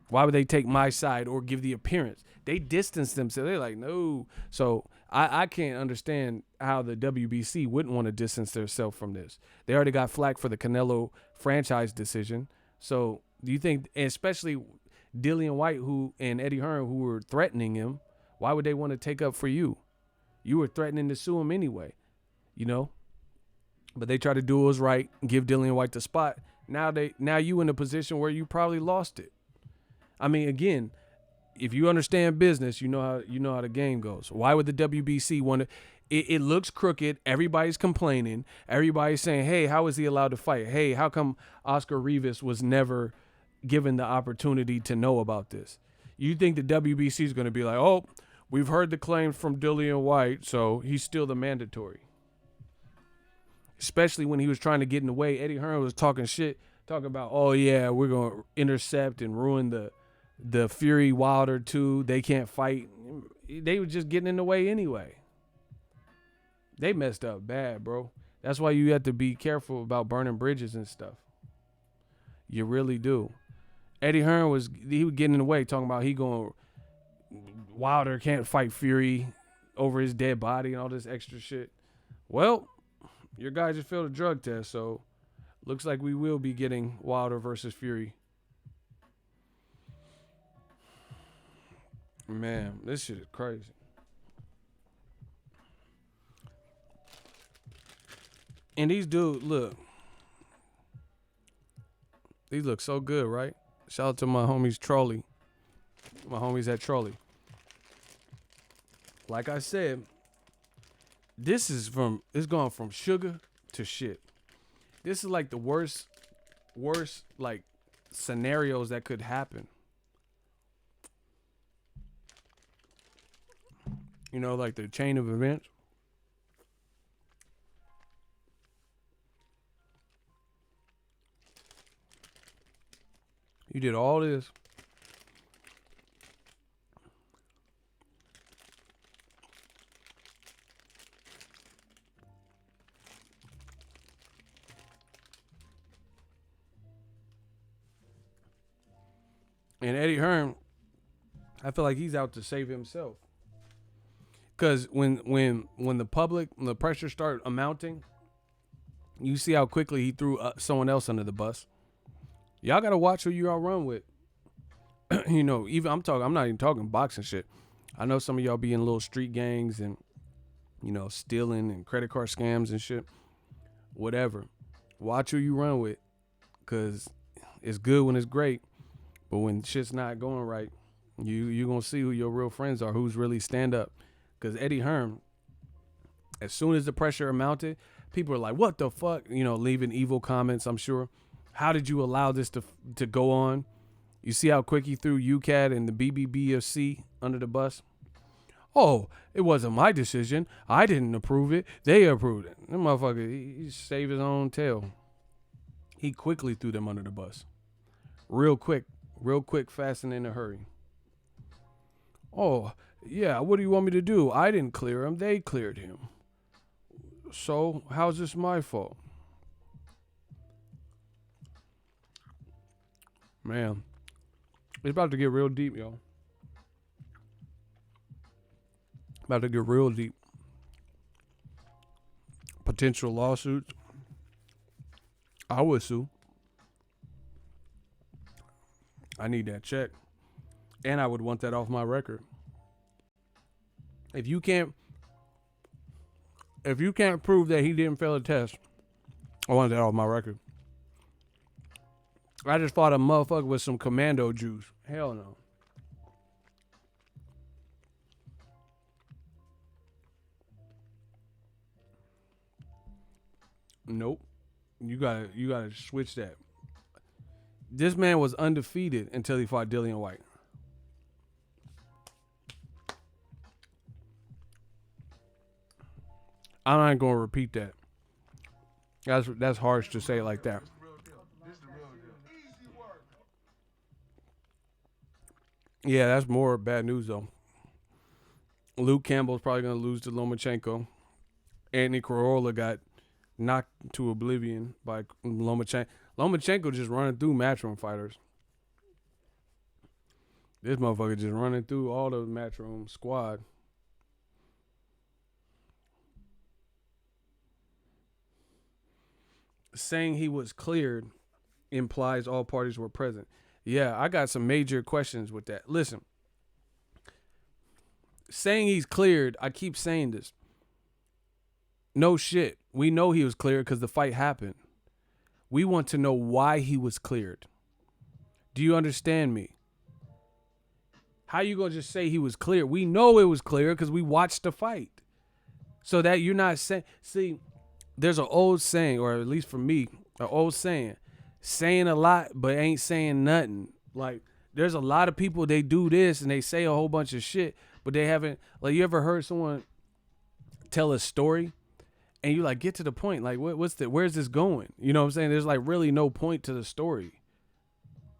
Why would they take my side or give the appearance? They distance themselves. They're like, no. So I can't understand how the WBC wouldn't want to distance themselves from this. They already got flack for the Canelo franchise decision. So do you think, especially Dillian Whyte and Eddie Hearn who were threatening him, why would they want to take up for you? You were threatening to sue him anyway, But they try to do what was right, give Dillian Whyte the spot. Now you in a position where you probably lost it. I mean, again, if you understand business, you know how the game goes. Why would the WBC want to? It looks crooked. Everybody's complaining. Everybody's saying, hey, how is he allowed to fight? Hey, how come Oscar Rivas was never given the opportunity to know about this? You think the WBC is going to be like, oh, We've heard the claims from Dillian Whyte, so he's still the mandatory. Especially when he was trying to get in the way. Eddie Hearn was talking shit, talking about, oh yeah, we're going to intercept and ruin the Fury Wilder 2. They can't fight. They were just getting in the way anyway. They messed up bad, bro. That's why you have to be careful about burning bridges and stuff. You really do. Eddie Hearn was getting in the way, talking about Wilder can't fight Fury over his dead body and all this extra shit. Well, your guy just failed a drug test, so looks like we will be getting Wilder versus Fury. Man, this shit is crazy. And these dudes, look. These look so good, right? Shout out to my homies Trolley. My homies at Trolley. Like I said, it's going from sugar to shit. This is like the worst like scenarios that could happen. You know, like the chain of events. You did all this. And Eddie Hearn, I feel like he's out to save himself. Because when the pressure started amounting, you see how quickly he threw someone else under the bus. Y'all gotta watch who you all run with. You know, I'm not even talking boxing shit. I know some of y'all be in little street gangs and, you know, stealing and credit card scams and shit. Whatever. Watch who you run with. Cause it's good when it's great. But when shit's not going right, you gonna see who your real friends are, who's really stand up. Cause Eddie Hearn, as soon as the pressure mounted, people are like, what the fuck? You know, leaving evil comments, I'm sure. How did you allow this to go on? You see how quick he threw UCAD and the BBBFC under the bus? Oh, it wasn't my decision. I didn't approve it. They approved it. That motherfucker, he saved his own tail. He quickly threw them under the bus. Real quick, fast and in a hurry. Oh, yeah, what do you want me to do? I didn't clear him. They cleared him. So, how's this my fault? Man, it's about to get real deep, yo. About to get real deep. Potential lawsuits. I would sue. I need that check. And I would want that off my record. If you can't prove that he didn't fail a test, I want that off my record. I just fought a motherfucker with some commando juice. Hell no. Nope. You gotta switch that. This man was undefeated until he fought Dillian Whyte. I'm not gonna repeat that. That's harsh to say it like that. Yeah, that's more bad news though. Luke Campbell's probably gonna lose to Lomachenko. Anthony Corolla got knocked to oblivion by Lomachenko. Lomachenko just running through Matchroom fighters. This motherfucker just running through all the Matchroom squad. Saying he was cleared implies all parties were present. Yeah, I got some major questions with that. Listen, saying he's cleared, I keep saying this. No shit. We know he was cleared because the fight happened. We want to know why he was cleared. Do you understand me? How you gonna just say he was cleared? We know it was clear because we watched the fight. So that you're not saying, see, there's an old saying, or at least for me, an old saying a lot but ain't saying nothing. Like, there's a lot of people, they do this and they say a whole bunch of shit, but they haven't. Like, you ever heard someone tell a story and you like get to the point, like where's this going? You know what I'm saying? There's like really no point to the story.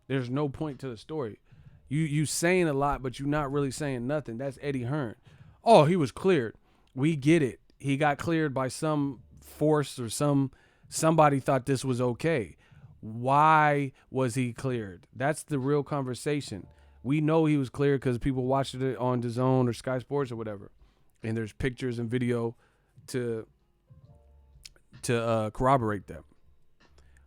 There's no point to the story. You saying a lot, but you're not really saying nothing. That's Eddie Hearn. Oh, he was cleared. We get it. He got cleared by some force or somebody thought this was okay. Why was he cleared? That's the real conversation. We know he was cleared because people watched it on Dazn or Sky Sports or whatever, and there's pictures and video to corroborate that.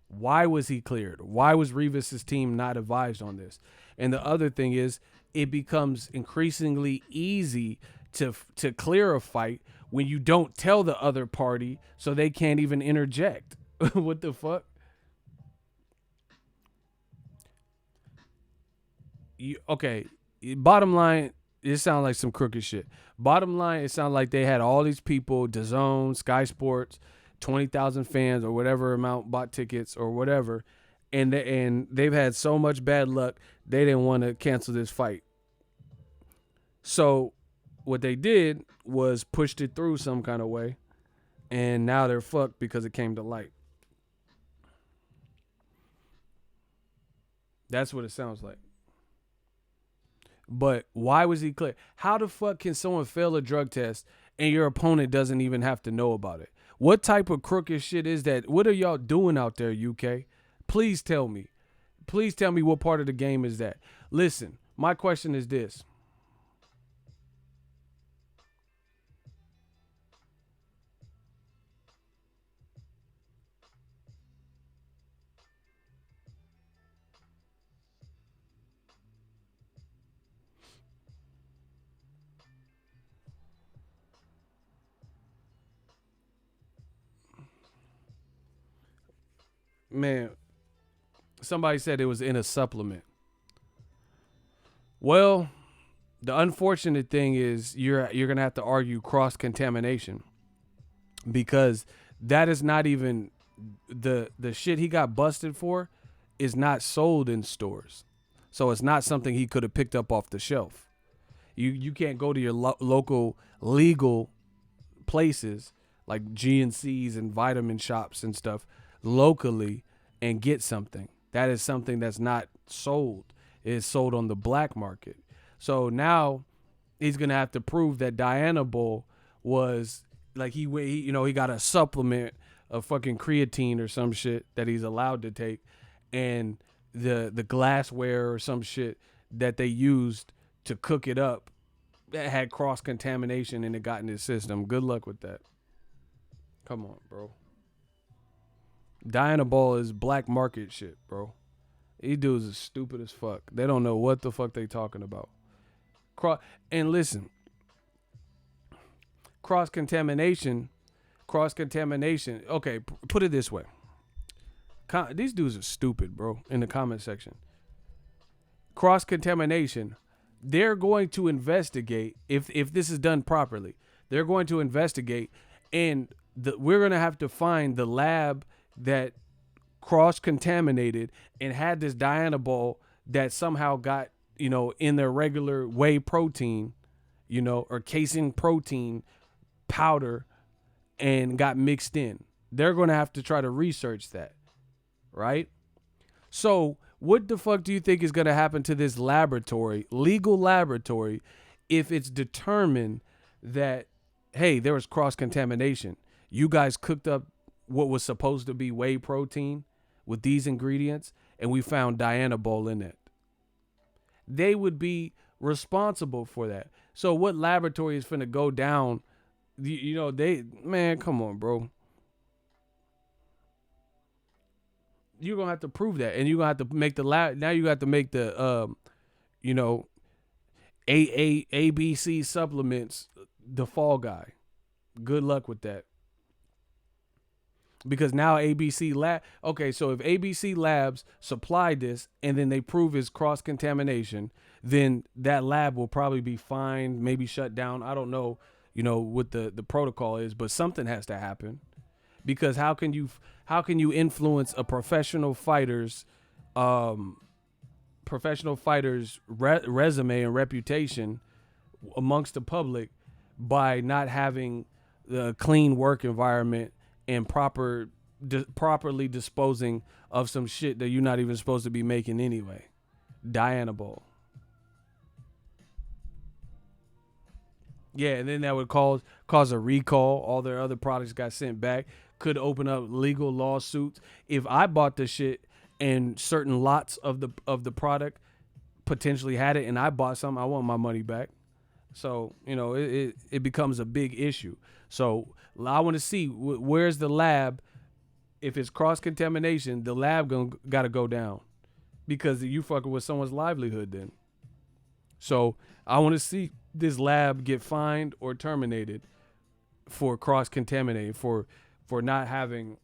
Why was he cleared? Why was Rivas's team not advised on this? And the other thing is, it becomes increasingly easy to clear a fight when you don't tell the other party, so they can't even interject. What the fuck? Okay, bottom line, it sounds like some crooked shit. Bottom line, it sounds like they had all these people, DAZN, Sky Sports, 20,000 fans or whatever amount bought tickets or whatever, and they've had so much bad luck, they didn't want to cancel this fight. So what they did was pushed it through some kind of way, and now they're fucked because it came to light. That's what it sounds like. But why was he clear? How the fuck can someone fail a drug test and your opponent doesn't even have to know about it? What type of crooked shit is that? What are y'all doing out there, UK? Please tell me. Please tell me what part of the game is that. Listen, my question is this. Man, somebody said it was in a supplement. Well, the unfortunate thing is you're going to have to argue cross-contamination, because that is not even the shit he got busted for is not sold in stores. So it's not something he could have picked up off the shelf. You can't go to your local legal places like GNCs and vitamin shops and stuff locally and get something. That is something that's not sold. It is sold on the black market. So now he's gonna have to prove that Dianabol was like he got a supplement of fucking creatine or some shit that he's allowed to take, and the glassware or some shit that they used to cook it up that had cross contamination and it got in his system. Good luck with that. Come on, bro. Dianabol is black market shit, bro. These dudes are stupid as fuck. They don't know what the fuck they talking about. And listen, cross-contamination. Okay, put it this way. These dudes are stupid, bro, in the comment section. Cross-contamination, they're going to investigate, if this is done properly, they're going to investigate, and we're going to have to find the lab that cross-contaminated and had this Dianabol that somehow got, in their regular whey protein, or casein protein powder and got mixed in. They're going to have to try to research that, right? So what the fuck do you think is going to happen to this laboratory, legal laboratory, if it's determined that, hey, there was cross-contamination? You guys cooked up what was supposed to be whey protein with these ingredients, and we found Dianabol in it. They would be responsible for that. So what laboratory is finna go down? Man, come on, bro. You're gonna have to prove that, and you're gonna have to make the lab. Now you have to make the, ABC supplements the fall guy. Good luck with that. Because now ABC Lab, okay, so if ABC Labs supply this and then they prove it's cross-contamination, then that lab will probably be fined, maybe shut down. I don't know, what the protocol is, but something has to happen. Because how can you influence a professional fighter's resume and reputation amongst the public by not having the clean work environment and properly disposing of some shit that you're not even supposed to be making anyway. Dianabol. Yeah, and then that would cause a recall. All their other products got sent back. Could open up legal lawsuits. If I bought the shit and certain lots of the product potentially had it, and I bought some, I want my money back. So, you know, it becomes a big issue. So I want to see where's the lab. If it's cross-contamination, the lab got to go down because you fucking with someone's livelihood then. So I want to see this lab get fined or terminated for cross-contaminating, for not having,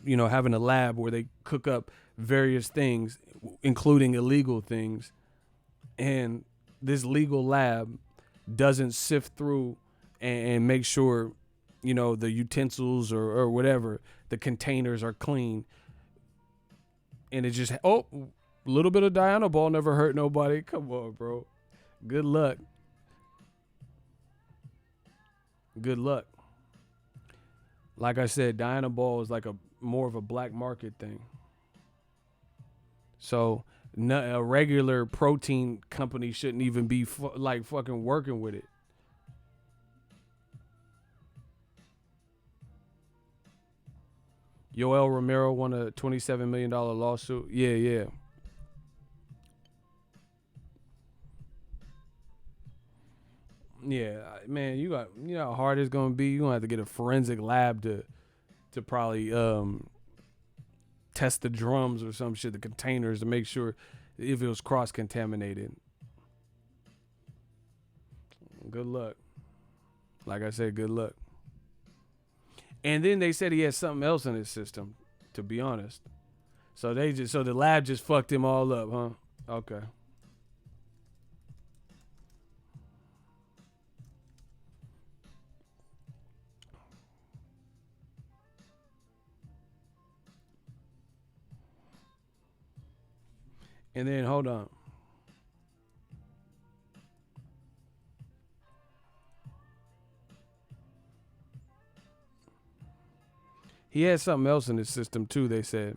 you know, having a lab where they cook up various things, including illegal things, and this legal lab doesn't sift through and make sure, you know, the utensils or whatever, the containers are clean. And it just, a little bit of Dianabol never hurt nobody. Come on, bro. Good luck. Good luck. Like I said, Dianabol is like more of a black market thing. So a regular protein company shouldn't even be fucking working with it. Yoel Romero won a $27 million lawsuit. Yeah. Yeah, man, you know how hard it's gonna be. You're gonna have to get a forensic lab to probably test the drums or some shit, the containers, to make sure if it was cross-contaminated. Good luck. Like I said, good luck. And then they said he had something else in his system, to be honest. So the lab just fucked him all up, huh? Okay. And then hold on. He had something else in his system too, they said.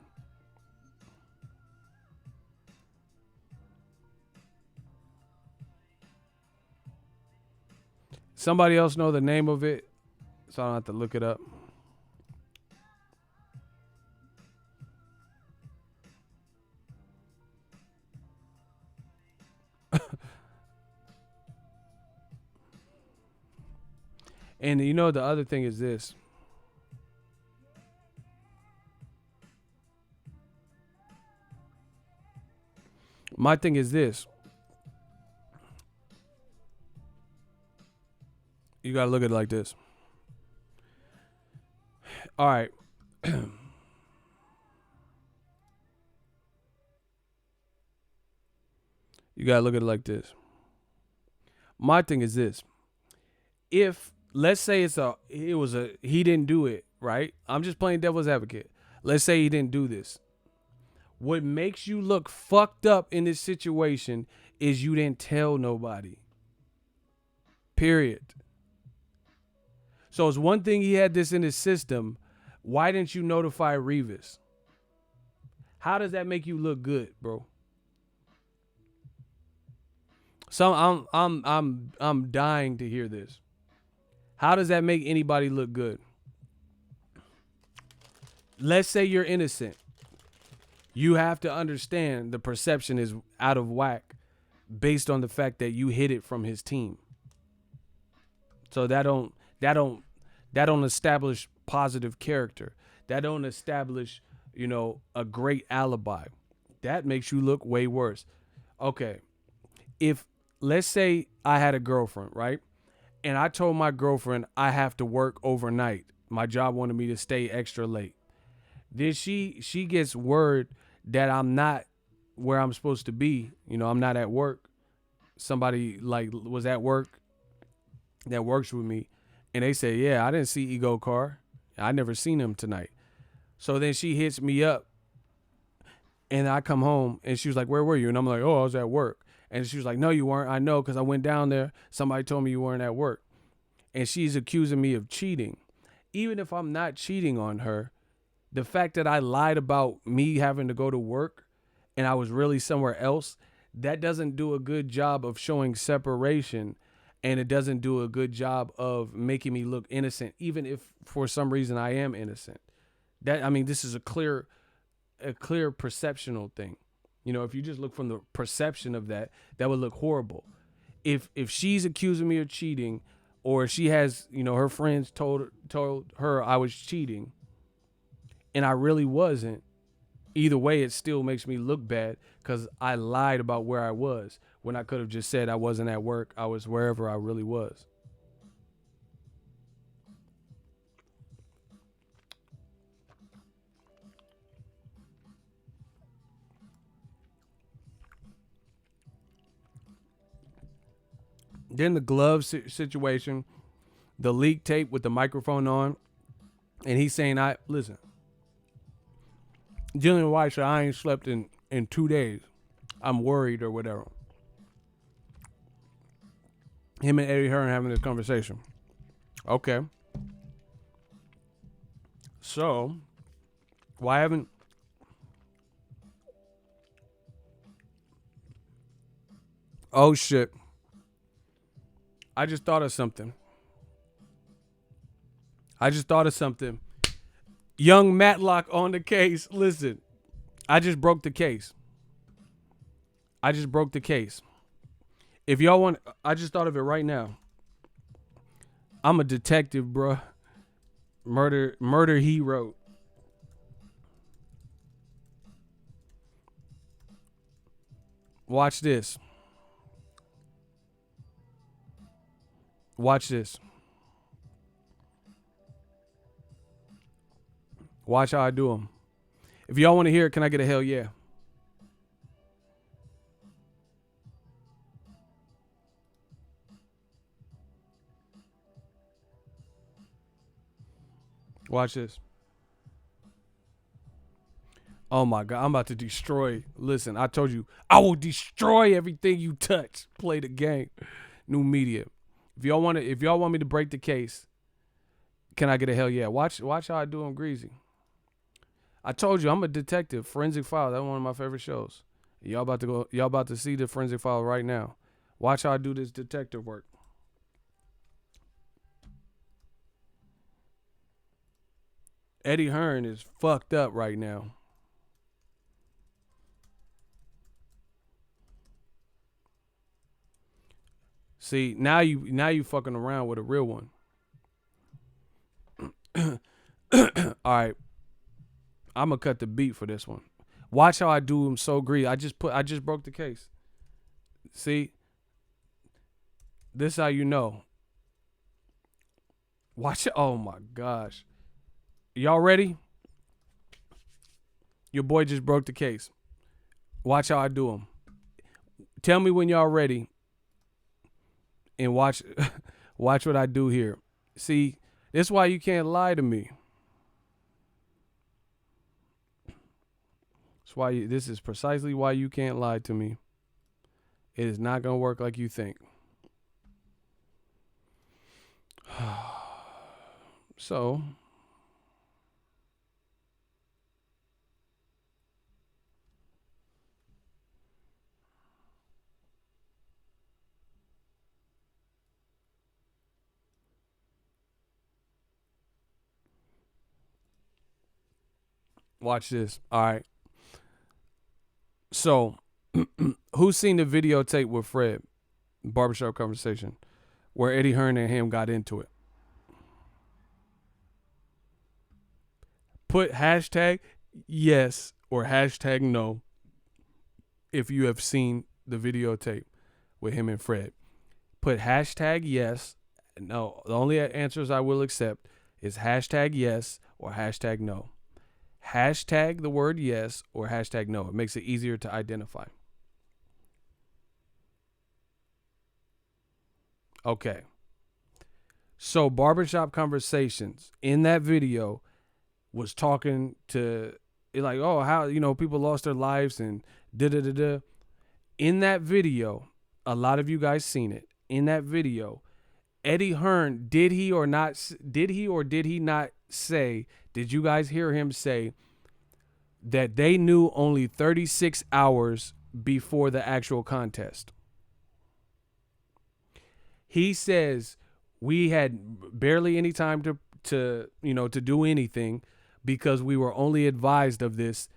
Somebody else know the name of it, so I don't have to look it up. And you know the other thing is this. My thing is this. You got to look at it like this. All right. You got to look at it like this. My thing is this. If, let's say he didn't do it, right? I'm just playing devil's advocate. Let's say he didn't do this. What makes you look fucked up in this situation is you didn't tell nobody. Period. So it's one thing he had this in his system. Why didn't you notify Revis? How does that make you look good, bro? So I'm dying to hear this. How does that make anybody look good? Let's say you're innocent. You have to understand the perception is out of whack based on the fact that you hid it from his team. So that don't establish positive character. That don't establish, you know, a great alibi. That makes you look way worse. Okay. If let's say I had a girlfriend, right? And I told my girlfriend I have to work overnight. My job wanted me to stay extra late. Then she gets word that I'm not where I'm supposed to be. You know, I'm not at work. Somebody was at work that works with me. And they say, yeah, I didn't see Ego Car. I never seen him tonight. So then she hits me up. And I come home and she was like, where were you? And I'm like, oh, I was at work. And she was like, no, you weren't. I know, because I went down there. Somebody told me you weren't at work. And she's accusing me of cheating. Even if I'm not cheating on her, the fact that I lied about me having to go to work and I was really somewhere else, that doesn't do a good job of showing separation, and it doesn't do a good job of making me look innocent, even if for some reason I am innocent. This is a clear perceptional thing. You know, if you just look from the perception of that would look horrible. If she's accusing me of cheating, or she has, you know, her friends told her I was cheating and I really wasn't, either way, it still makes me look bad because I lied about where I was when I could have just said I wasn't at work. I was wherever I really was. Then the glove situation, the leak tape with the microphone on, and he's saying, listen, Dillian Whyte said, I ain't slept in 2 days. I'm worried or whatever. Him and Eddie Hearn having this conversation. Okay. So, why haven't... Oh, shit. I just thought of something. Young Matlock on the case. Listen, I just broke the case. If y'all want, I just thought of it right now. I'm a detective, bruh. Murder he wrote. Watch this. Watch how I do them. If y'all want to hear it, can I get a hell yeah? Watch this. Oh my God, I'm about to destroy. Listen, I told you, I will destroy everything you touch. Play the game. New media. If y'all want me to break the case, can I get a hell yeah? Watch how I do them greasy. I told you I'm a detective. Forensic File. That's one of my favorite shows. Y'all about to see the Forensic File right now. Watch how I do this detective work. Eddie Hearn is fucked up right now. See, now you fucking around with a real one. All right. I'm gonna cut the beat for this one. Watch how I do him so greedy. I just broke the case. See? This how you know. Watch it. Oh my gosh. Y'all ready? Your boy just broke the case. Watch how I do him. Tell me when y'all ready. And watch what I do here. See, this is why you can't lie to me. This is precisely why you can't lie to me. It is not going to work like you think. So, watch this. All right. So, who's seen the videotape with Fred? Barbershop conversation where Eddie Hearn and him got into it. Put hashtag yes or hashtag no if you have seen the videotape with him and Fred. Put hashtag yes. No, the only answers I will accept is hashtag yes or hashtag no. Hashtag the word yes or hashtag no. It makes it easier to identify. Okay. So Barbershop Conversations in that video was talking to like, oh, how, you know, people lost their lives and da-da-da-da. In that video, a lot of you guys seen it. In that video, Eddie Hearn, did he or did he not say, did you guys hear him say that they knew only 36 hours before the actual contest? He says we had barely any time to do anything because we were only advised of this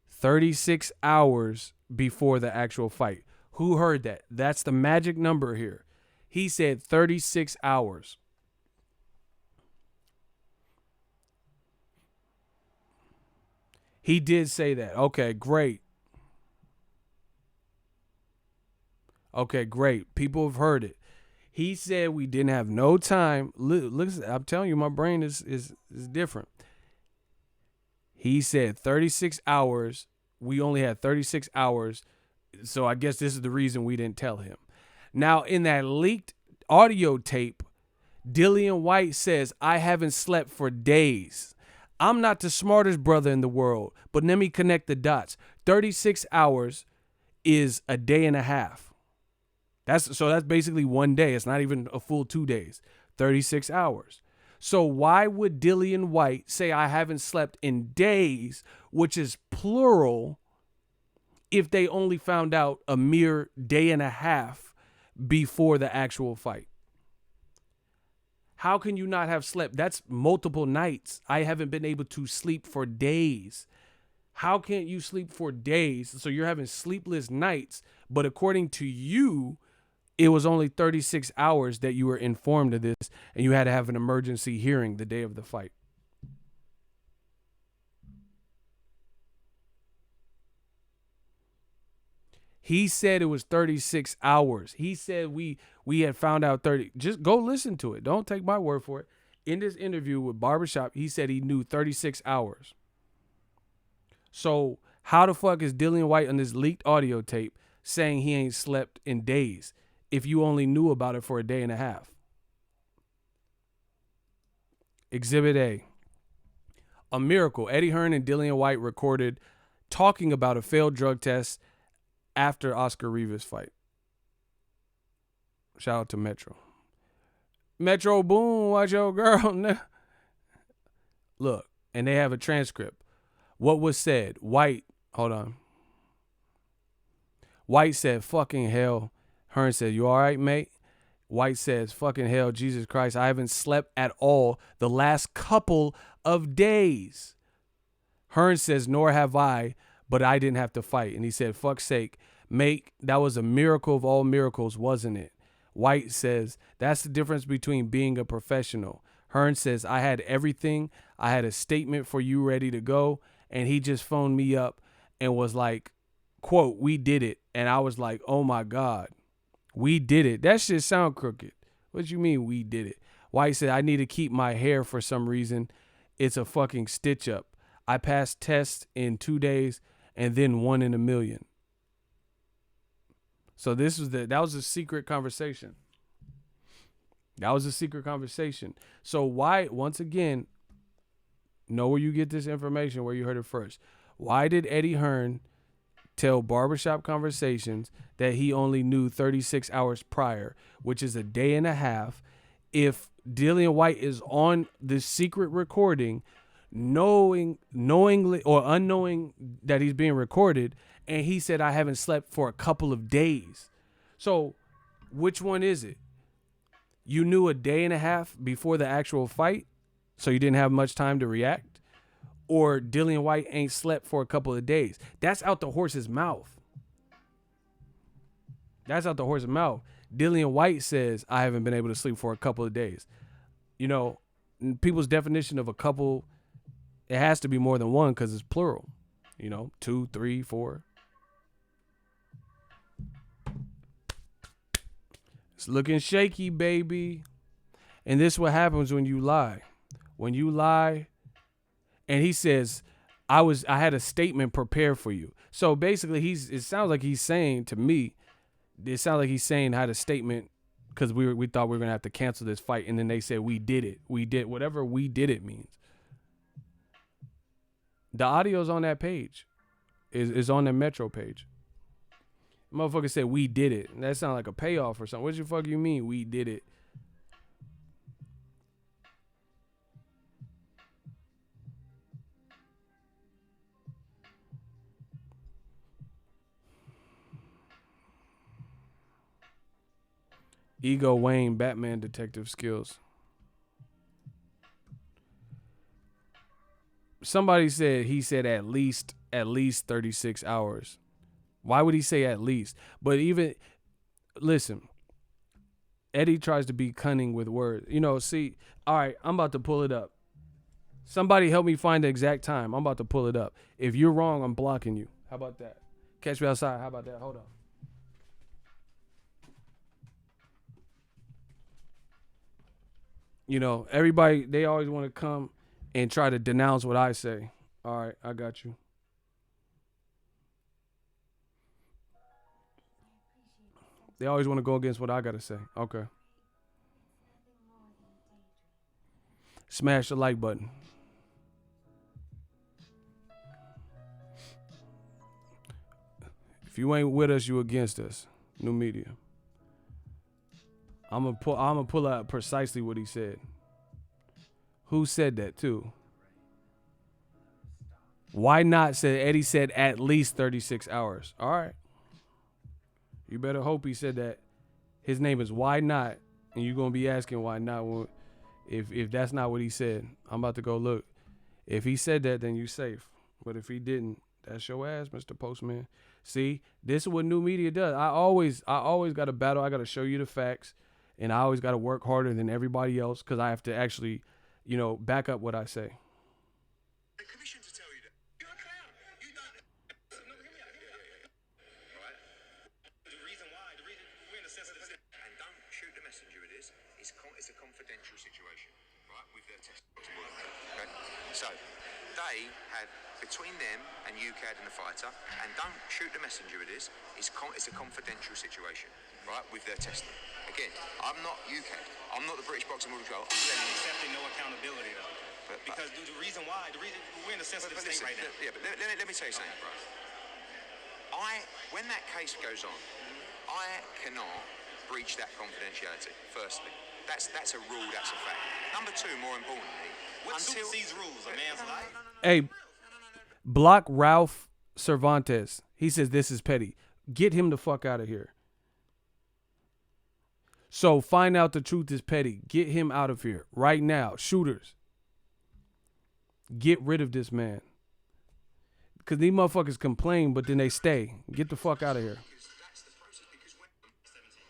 36 hours before the actual fight. Who heard that? That's the magic number here. He said 36 hours. He did say that. Okay, great. Okay, great. People have heard it. He said we didn't have no time. Listen, I'm telling you, my brain is different. He said 36 hours. We only had 36 hours. So I guess this is the reason we didn't tell him. Now, in that leaked audio tape, Dillian Whyte says, I haven't slept for days. I'm not the smartest brother in the world, but let me connect the dots. 36 hours is a day and a half. That's basically 1 day. It's not even a full 2 days. 36 hours. So why would Dillian Whyte say I haven't slept in days, which is plural, if they only found out a mere day and a half before the actual fight? How can you not have slept? That's multiple nights. I haven't been able to sleep for days. How can't you sleep for days? So you're having sleepless nights, but according to you, it was only 36 hours that you were informed of this, and you had to have an emergency hearing the day of the fight. He said it was 36 hours. He said we had found out 30. Just go listen to it. Don't take my word for it. In this interview with Barbershop, he said he knew 36 hours. So how the fuck is Dillian Whyte on this leaked audio tape saying he ain't slept in days if you only knew about it for a day and a half? Exhibit A. A miracle. Eddie Hearn and Dillian Whyte recorded talking about a failed drug test after Oscar Rivas fight. Shout out to Metro. Metro Boom, watch your girl. Look, and they have a transcript. What was said? Whyte, hold on. Whyte said, fucking hell. Hearn said, you all right, mate? Whyte says, fucking hell, Jesus Christ, I haven't slept at all the last couple of days. Hearn says, nor have I, but I didn't have to fight. And he said, fuck's sake, mate, that was a miracle of all miracles, wasn't it? Whyte says, that's the difference between being a professional. Hearn says, I had everything. I had a statement for you ready to go. And he just phoned me up and was like, quote, we did it. And I was like, oh my God, we did it. That shit sound crooked. What you mean we did it? Whyte said, I need to keep my hair for some reason. It's a fucking stitch up. I passed tests in 2 days and then 1 in a million. So that was a secret conversation. That was a secret conversation. So why, once again, know where you get this information, where you heard it first. Why did Eddie Hearn tell Barbershop Conversations that he only knew 36 hours prior, which is a day and a half, if Dillian Whyte is on the secret recording, knowingly or unknowing that he's being recorded, and he said, I haven't slept for a couple of days. So which one is it? You knew a day and a half before the actual fight, so you didn't have much time to react? Or Dillian Whyte ain't slept for a couple of days? That's out the horse's mouth. That's out the horse's mouth. Dillian Whyte says, I haven't been able to sleep for a couple of days. You know, people's definition of a couple, it has to be more than one because it's plural. You know, 2, 3, 4. It's looking shaky, baby. And this is what happens when you lie. When you lie, and he says, I had a statement prepared for you. So basically, it sounds like he's saying to me, it sounds like he's saying I had a statement because we thought we were going to have to cancel this fight. And then they said, we did it. We did whatever we did it means. The audio's on that page. Is on the Metro page. Motherfucker said we did it. That sounds like a payoff or something. What the fuck you mean we did it? Ego Wayne, Batman detective skills. Somebody said he said at least 36 hours. Why would he say at least? But even, listen, Eddie tries to be cunning with words. You know, see, all right, I'm about to pull it up. Somebody help me find the exact time. I'm about to pull it up. If you're wrong, I'm blocking you. How about that? Catch me outside. How about that? Hold on. You know, everybody, they always want to come and try to denounce what I say. All right, I got you. They always want to go against what I got to say. Okay. Smash the like button. If you ain't with us, you against us. New media. I'm gonna pull out precisely what he said. Who said that too? Why not? Said Eddie said at least 36 hours. All right. You better hope he said that. His name is Why Not, and you're gonna be asking why not. If that's not what he said, I'm about to go look. If he said that, then you safe. But if he didn't, that's your ass, Mr. Postman. See, this is what new media does. I always got to battle. I got to show you the facts. And I always got to work harder than everybody else because I have to actually, you know, back up what I say. The commission to tell you that you're a clown. You don't. No, hear me out. Right. The reason we're in a sensitive state. And don't shoot the messenger with this. It's a confidential situation, right? With their test. Okay. So they had between them and UCAD and the fighter, and don't shoot the messenger with this. It's a confidential situation, right? With their testing. Again, I'm not UCAD. I'm not the British Boxing World Control. I'm accepting no accountability though. Because the reason we're in a sensitive state right now. Yeah, but let me tell you something, bro. When that case goes on, I cannot breach that confidentiality. Firstly, that's a rule. That's a fact. Number two, more importantly, What supersedes rules? A man's life. Hey, block Ralph Cervantes. He says this is petty. Get him the fuck out of here. So find out the truth is petty. Get him out of here right now. Shooters. Get rid of this man. Because these motherfuckers complain, but then they stay. Get the fuck out of here. That's the process. Because when 17,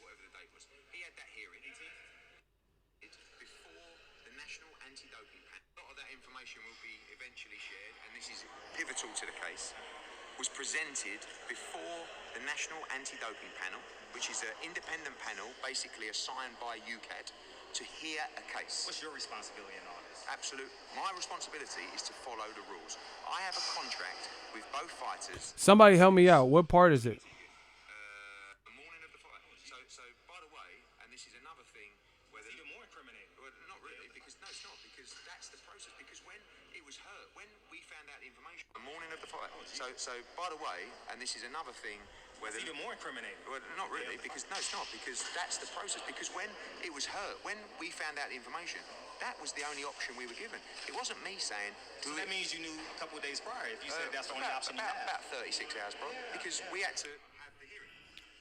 whatever the date was, he had that hearing. Before the National Anti-Doping Panel, a lot of that information will be eventually shared, and this is pivotal to the case, was presented before the National Anti-Doping Panel, which is an independent panel basically assigned by UCAD to hear a case. What's your responsibility in all this? Absolute. My responsibility is to follow the rules. I have a contract with both fighters. Somebody help me out. What part is it? The morning of the fight. So by the way, and this is another thing where It's even more incriminating. well, not really, because no, it's not, because that's the process. Because when it was her, when we found out the information, the morning of the fight. So by the way, and this is another thing where It's even more incriminating. well, not really, because no, it's not, because that's the process. Because when it was her, when we found out the information, that was the only option we were given. It wasn't me saying. So that means you knew a couple of days prior. If you said that's the only option you about have. 36 hours, bro, because we had to have the hearing.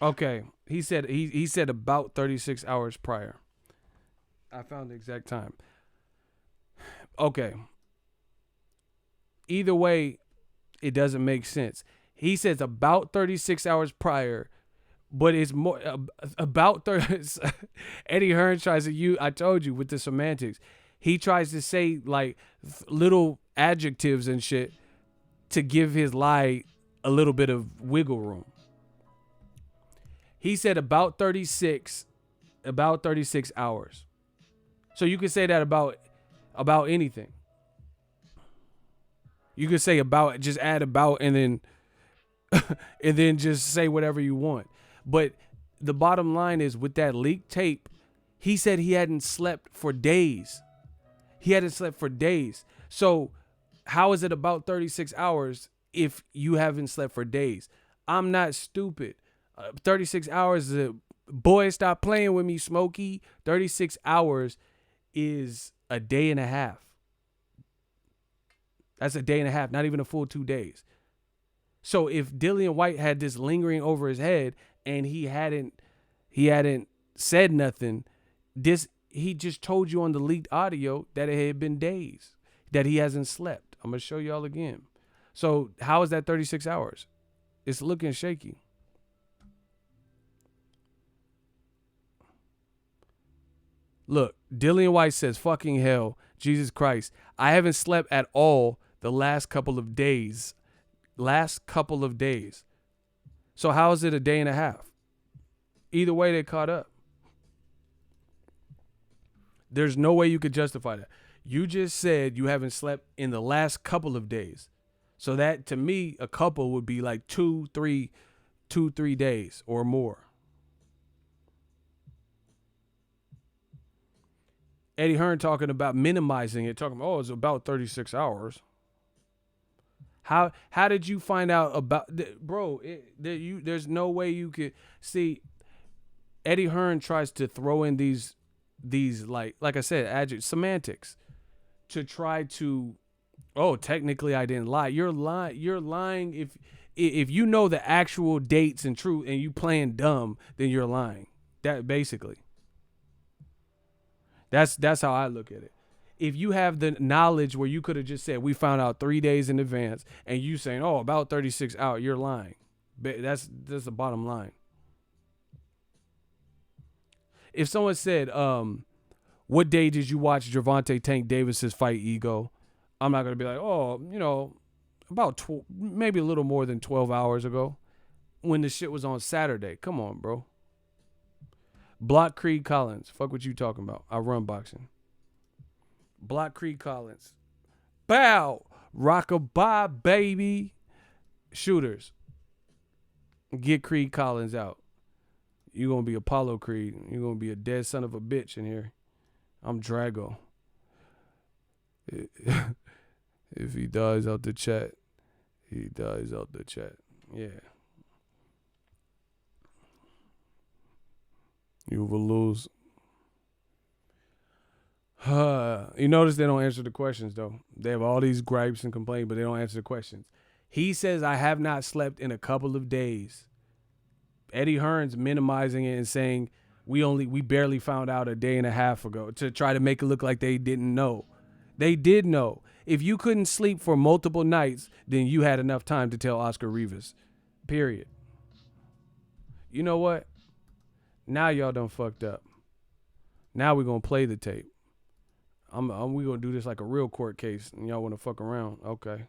Okay. He said about 36 hours prior. I found the exact time. Okay. Either way, it doesn't make sense. He says about 36 hours prior, but it's more about 30. Eddie Hearn tries to I told you with the semantics. He tries to say like little adjectives and shit to give his lie a little bit of wiggle room. He said about 36 hours. So you could say that about anything. You could say about, just add about, and then just say whatever you want. But the bottom line is, with that leaked tape, he said he hadn't slept for days. So how is it about 36 hours if you haven't slept for days. I'm not stupid. 36 hours is boy, stop playing with me, Smokey. 36 hours is a day and a half. That's a day and a half, not even a full 2 days. So if Dillian Whyte had this lingering over his head and he hadn't said nothing, he just told you on the leaked audio that it had been days that he hasn't slept. I'm gonna show y'all again. So how is that 36 hours? It's looking shaky. Look, Dillian Whyte says, fucking hell, Jesus Christ. I haven't slept at all the last couple of days. So how is it a day and a half? Either way, they caught up. There's no way you could justify that. You just said you haven't slept in the last couple of days. So that, to me, a couple would be like 2-3 days or more. Eddie Hearn talking about minimizing it, talking about, it's about 36 hours. How did you find out about, bro? There's no way you could see. Eddie Hearn tries to throw in these like I said, semantics to try to, technically I didn't lie. You're lying if you know the actual dates and truth and you playing dumb, then you're lying. That basically. That's how I look at it. If you have the knowledge where you could have just said we found out 3 days in advance and you saying, about 36 hours, you're lying. That's the bottom line. If someone said, what day did you watch Gervonta Tank Davis's fight, Ego? I'm not going to be like, about maybe a little more than 12 hours ago when the shit was on Saturday. Come on, bro. Block Creed Collins. Fuck what you talking about. I run boxing. Block Creed Collins. Bow. Rockabye, baby. Shooters. Get Creed Collins out. You're going to be Apollo Creed. You're going to be a dead son of a bitch in here. I'm Drago. If he dies out the chat, he dies out the chat. Yeah. You will lose. You notice they don't answer the questions, though. They have all these gripes and complaints, but they don't answer the questions. He says, I have not slept in a couple of days. Eddie Hearn's minimizing it and saying, we barely found out a day and a half ago to try to make it look like they didn't know. They did know. If you couldn't sleep for multiple nights, then you had enough time to tell Oscar Rivas. Period. You know what? Now y'all done fucked up. Now we're going to play the tape. We going to do this like a real court case, and y'all want to fuck around. Okay.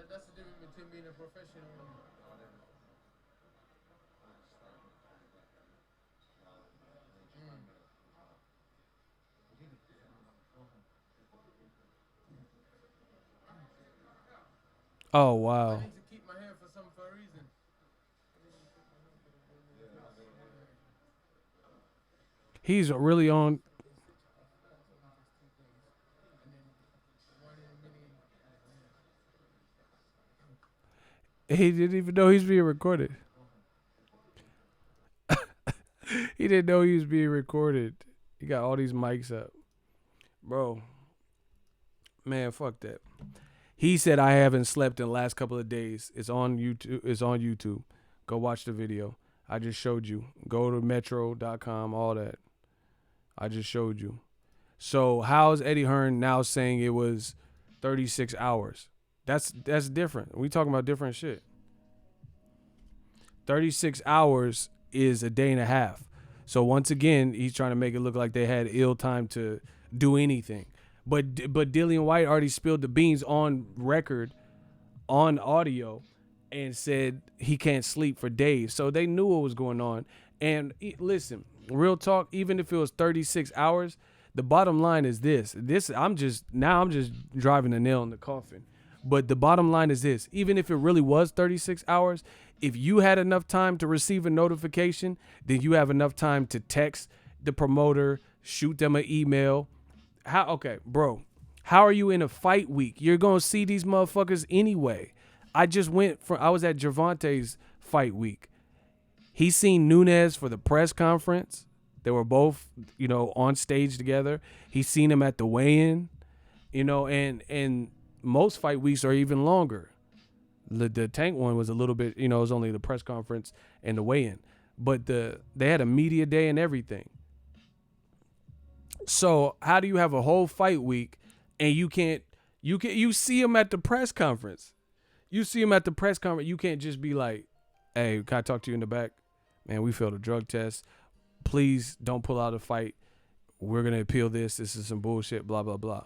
That's the difference between being a professional and Oh, wow. I need to keep my hair for a reason. He's really on. He didn't even know he's being recorded. He didn't know he was being recorded. He got all these mics up. Bro. Man, fuck that. He said, I haven't slept in the last couple of days. It's on YouTube. Go watch the video. I just showed you. Go to metro.com, all that. I just showed you. So how is Eddie Hearn now saying it was 36 hours? That's different. We talking about different shit. 36 hours is a day and a half. So once again, he's trying to make it look like they had ill time to do anything. But Dillian Whyte already spilled the beans on record, on audio, and said he can't sleep for days. So they knew what was going on. And listen, real talk, even if it was 36 hours, the bottom line is this. I'm just driving a nail in the coffin. But the bottom line is this. Even if it really was 36 hours, if you had enough time to receive a notification, then you have enough time to text the promoter, shoot them an email. Okay, bro, how are you in a fight week? You're going to see these motherfuckers anyway. I was at Gervante's fight week. He seen Nunes for the press conference. They were both, on stage together. He seen him at the weigh-in, and most fight weeks are even longer. The Tank one was a little bit, it was only the press conference and the weigh-in. But they had a media day and everything. So how do you have a whole fight week and you see him at the press conference? You see him at the press conference. You can't just be like, hey, can I talk to you in the back? Man, we failed a drug test. Please don't pull out a fight. We're going to appeal this. This is some bullshit, blah, blah, blah.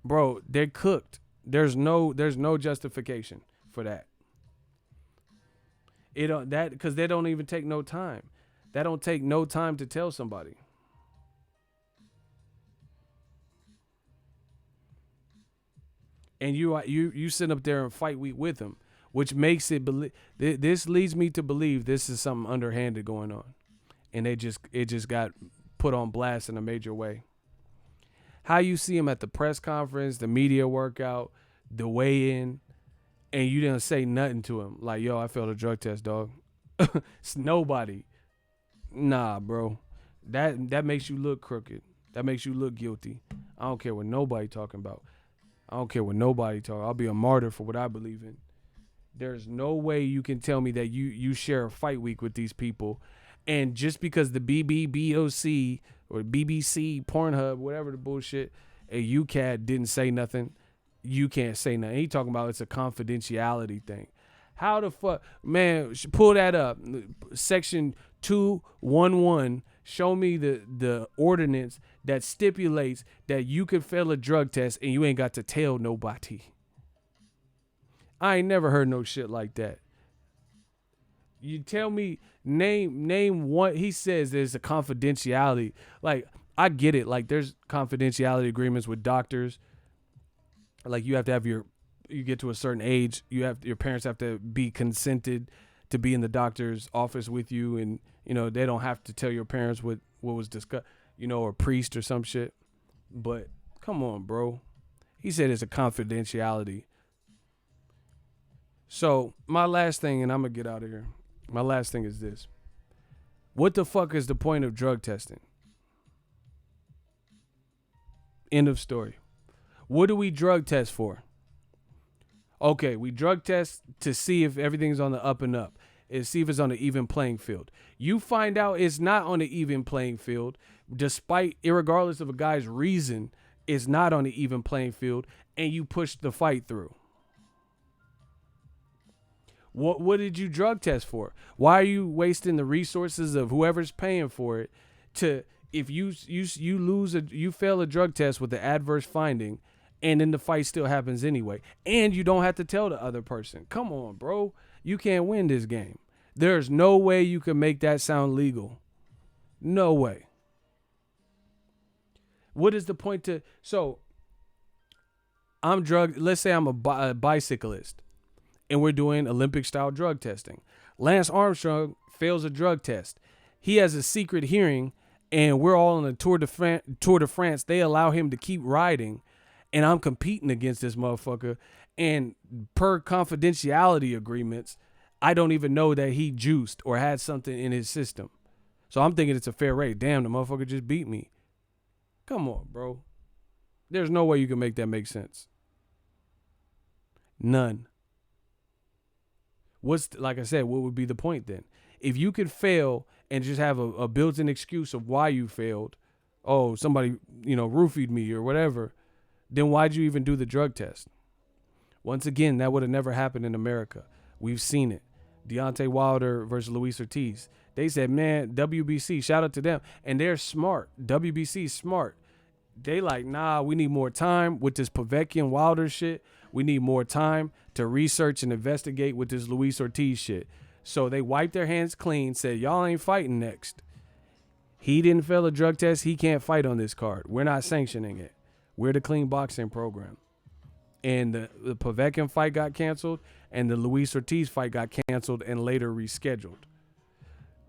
Bro, they're cooked. There's no justification for that. Because they don't even take no time. That don't take no time to tell somebody. And you sit up there and fight week with him, which makes it this leads me to believe this is something underhanded going on, and it just got put on blast in a major way. How you see him at the press conference, the media workout, the weigh-in, and you didn't say nothing to him like, yo, I failed a drug test, dog. It's nobody. Nah, bro, that makes you look crooked. That makes you look guilty. I don't care what nobody talking about. I don't care what nobody talk. I'll be a martyr for what I believe in. There's no way you can tell me that you share a fight week with these people, and just because the BBBOC or BBC, Pornhub, whatever the bullshit, and UCAD didn't say nothing, you can't say nothing. He talking about it's a confidentiality thing. How the fuck, man? Pull that up. Section 211. Show me the ordinance that stipulates that you could fail a drug test and you ain't got to tell nobody. I ain't never heard no shit like that. You tell me, name one. He says there's a confidentiality. Like, I get it. Like, there's confidentiality agreements with doctors. Like, you have to have you get to a certain age, your parents have to be consented to be in the doctor's office with you, and they don't have to tell your parents what was discussed, or a priest or some shit. But come on, bro. He said it's a confidentiality. So my last thing, and I'm gonna get out of here. My last thing is this. What the fuck is the point of drug testing? End of story. What do we drug test for? Okay, we drug test to see if everything's on the up and up, and see if it's on an even playing field. You find out it's not on an even playing field, irregardless of a guy's reason, it's not on an even playing field, and you push the fight through. What did you drug test for? Why are you wasting the resources of whoever's paying for it if you fail a drug test with the adverse finding, and then the fight still happens anyway, and you don't have to tell the other person? Come on, bro. You can't win this game. There's no way you can make that sound legal. No way. What is the point to... So, let's say I'm a bicyclist, and we're doing Olympic-style drug testing. Lance Armstrong fails a drug test. He has a secret hearing, and we're all on the Tour de France. They allow him to keep riding, and I'm competing against this motherfucker. And per confidentiality agreements, I don't even know that he juiced or had something in his system. So I'm thinking it's a fair rate. Damn, the motherfucker just beat me. Come on, bro. There's no way you can make that make sense. None. Like I said, what would be the point then? If you could fail and just have a built-in excuse of why you failed, oh, somebody, roofied me or whatever, then why'd you even do the drug test? Once again, that would have never happened in America. We've seen it. Deontay Wilder versus Luis Ortiz. They said, man, WBC, shout out to them. And they're smart. WBC is smart. They like, nah, we need more time with this Povetkin Wilder shit. We need more time to research and investigate with this Luis Ortiz shit. So they wiped their hands clean, said, y'all ain't fighting next. He didn't fail a drug test. He can't fight on this card. We're not sanctioning it. We're the clean boxing program. And the Povetkin fight got canceled, and the Luis Ortiz fight got canceled and later rescheduled.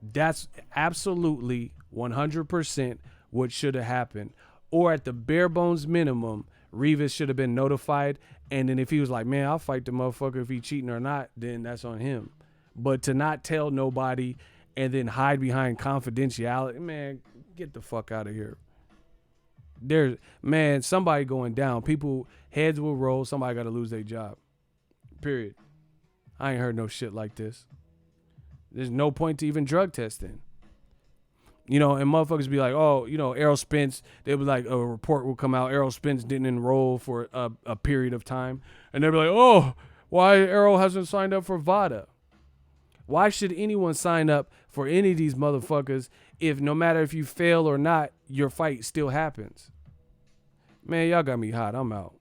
That's absolutely 100% what should have happened. Or at the bare bones minimum, Rivas should have been notified. And then if he was like, man, I'll fight the motherfucker if he cheating or not, then that's on him. But to not tell nobody and then hide behind confidentiality, man, get the fuck out of here. There's, man, somebody going down. People, heads will roll. Somebody got to lose their job. Period. I ain't heard no shit like this. There's no point to even drug testing. You know, and motherfuckers be like, oh, you know, Errol Spence, they'll be like, a report will come out, Errol Spence didn't enroll for a period of time. And they'll be like, oh, why Errol hasn't signed up for VADA? Why should anyone sign up for any of these motherfuckers if no matter if you fail or not, your fight still happens? Man, y'all got me hot. I'm out.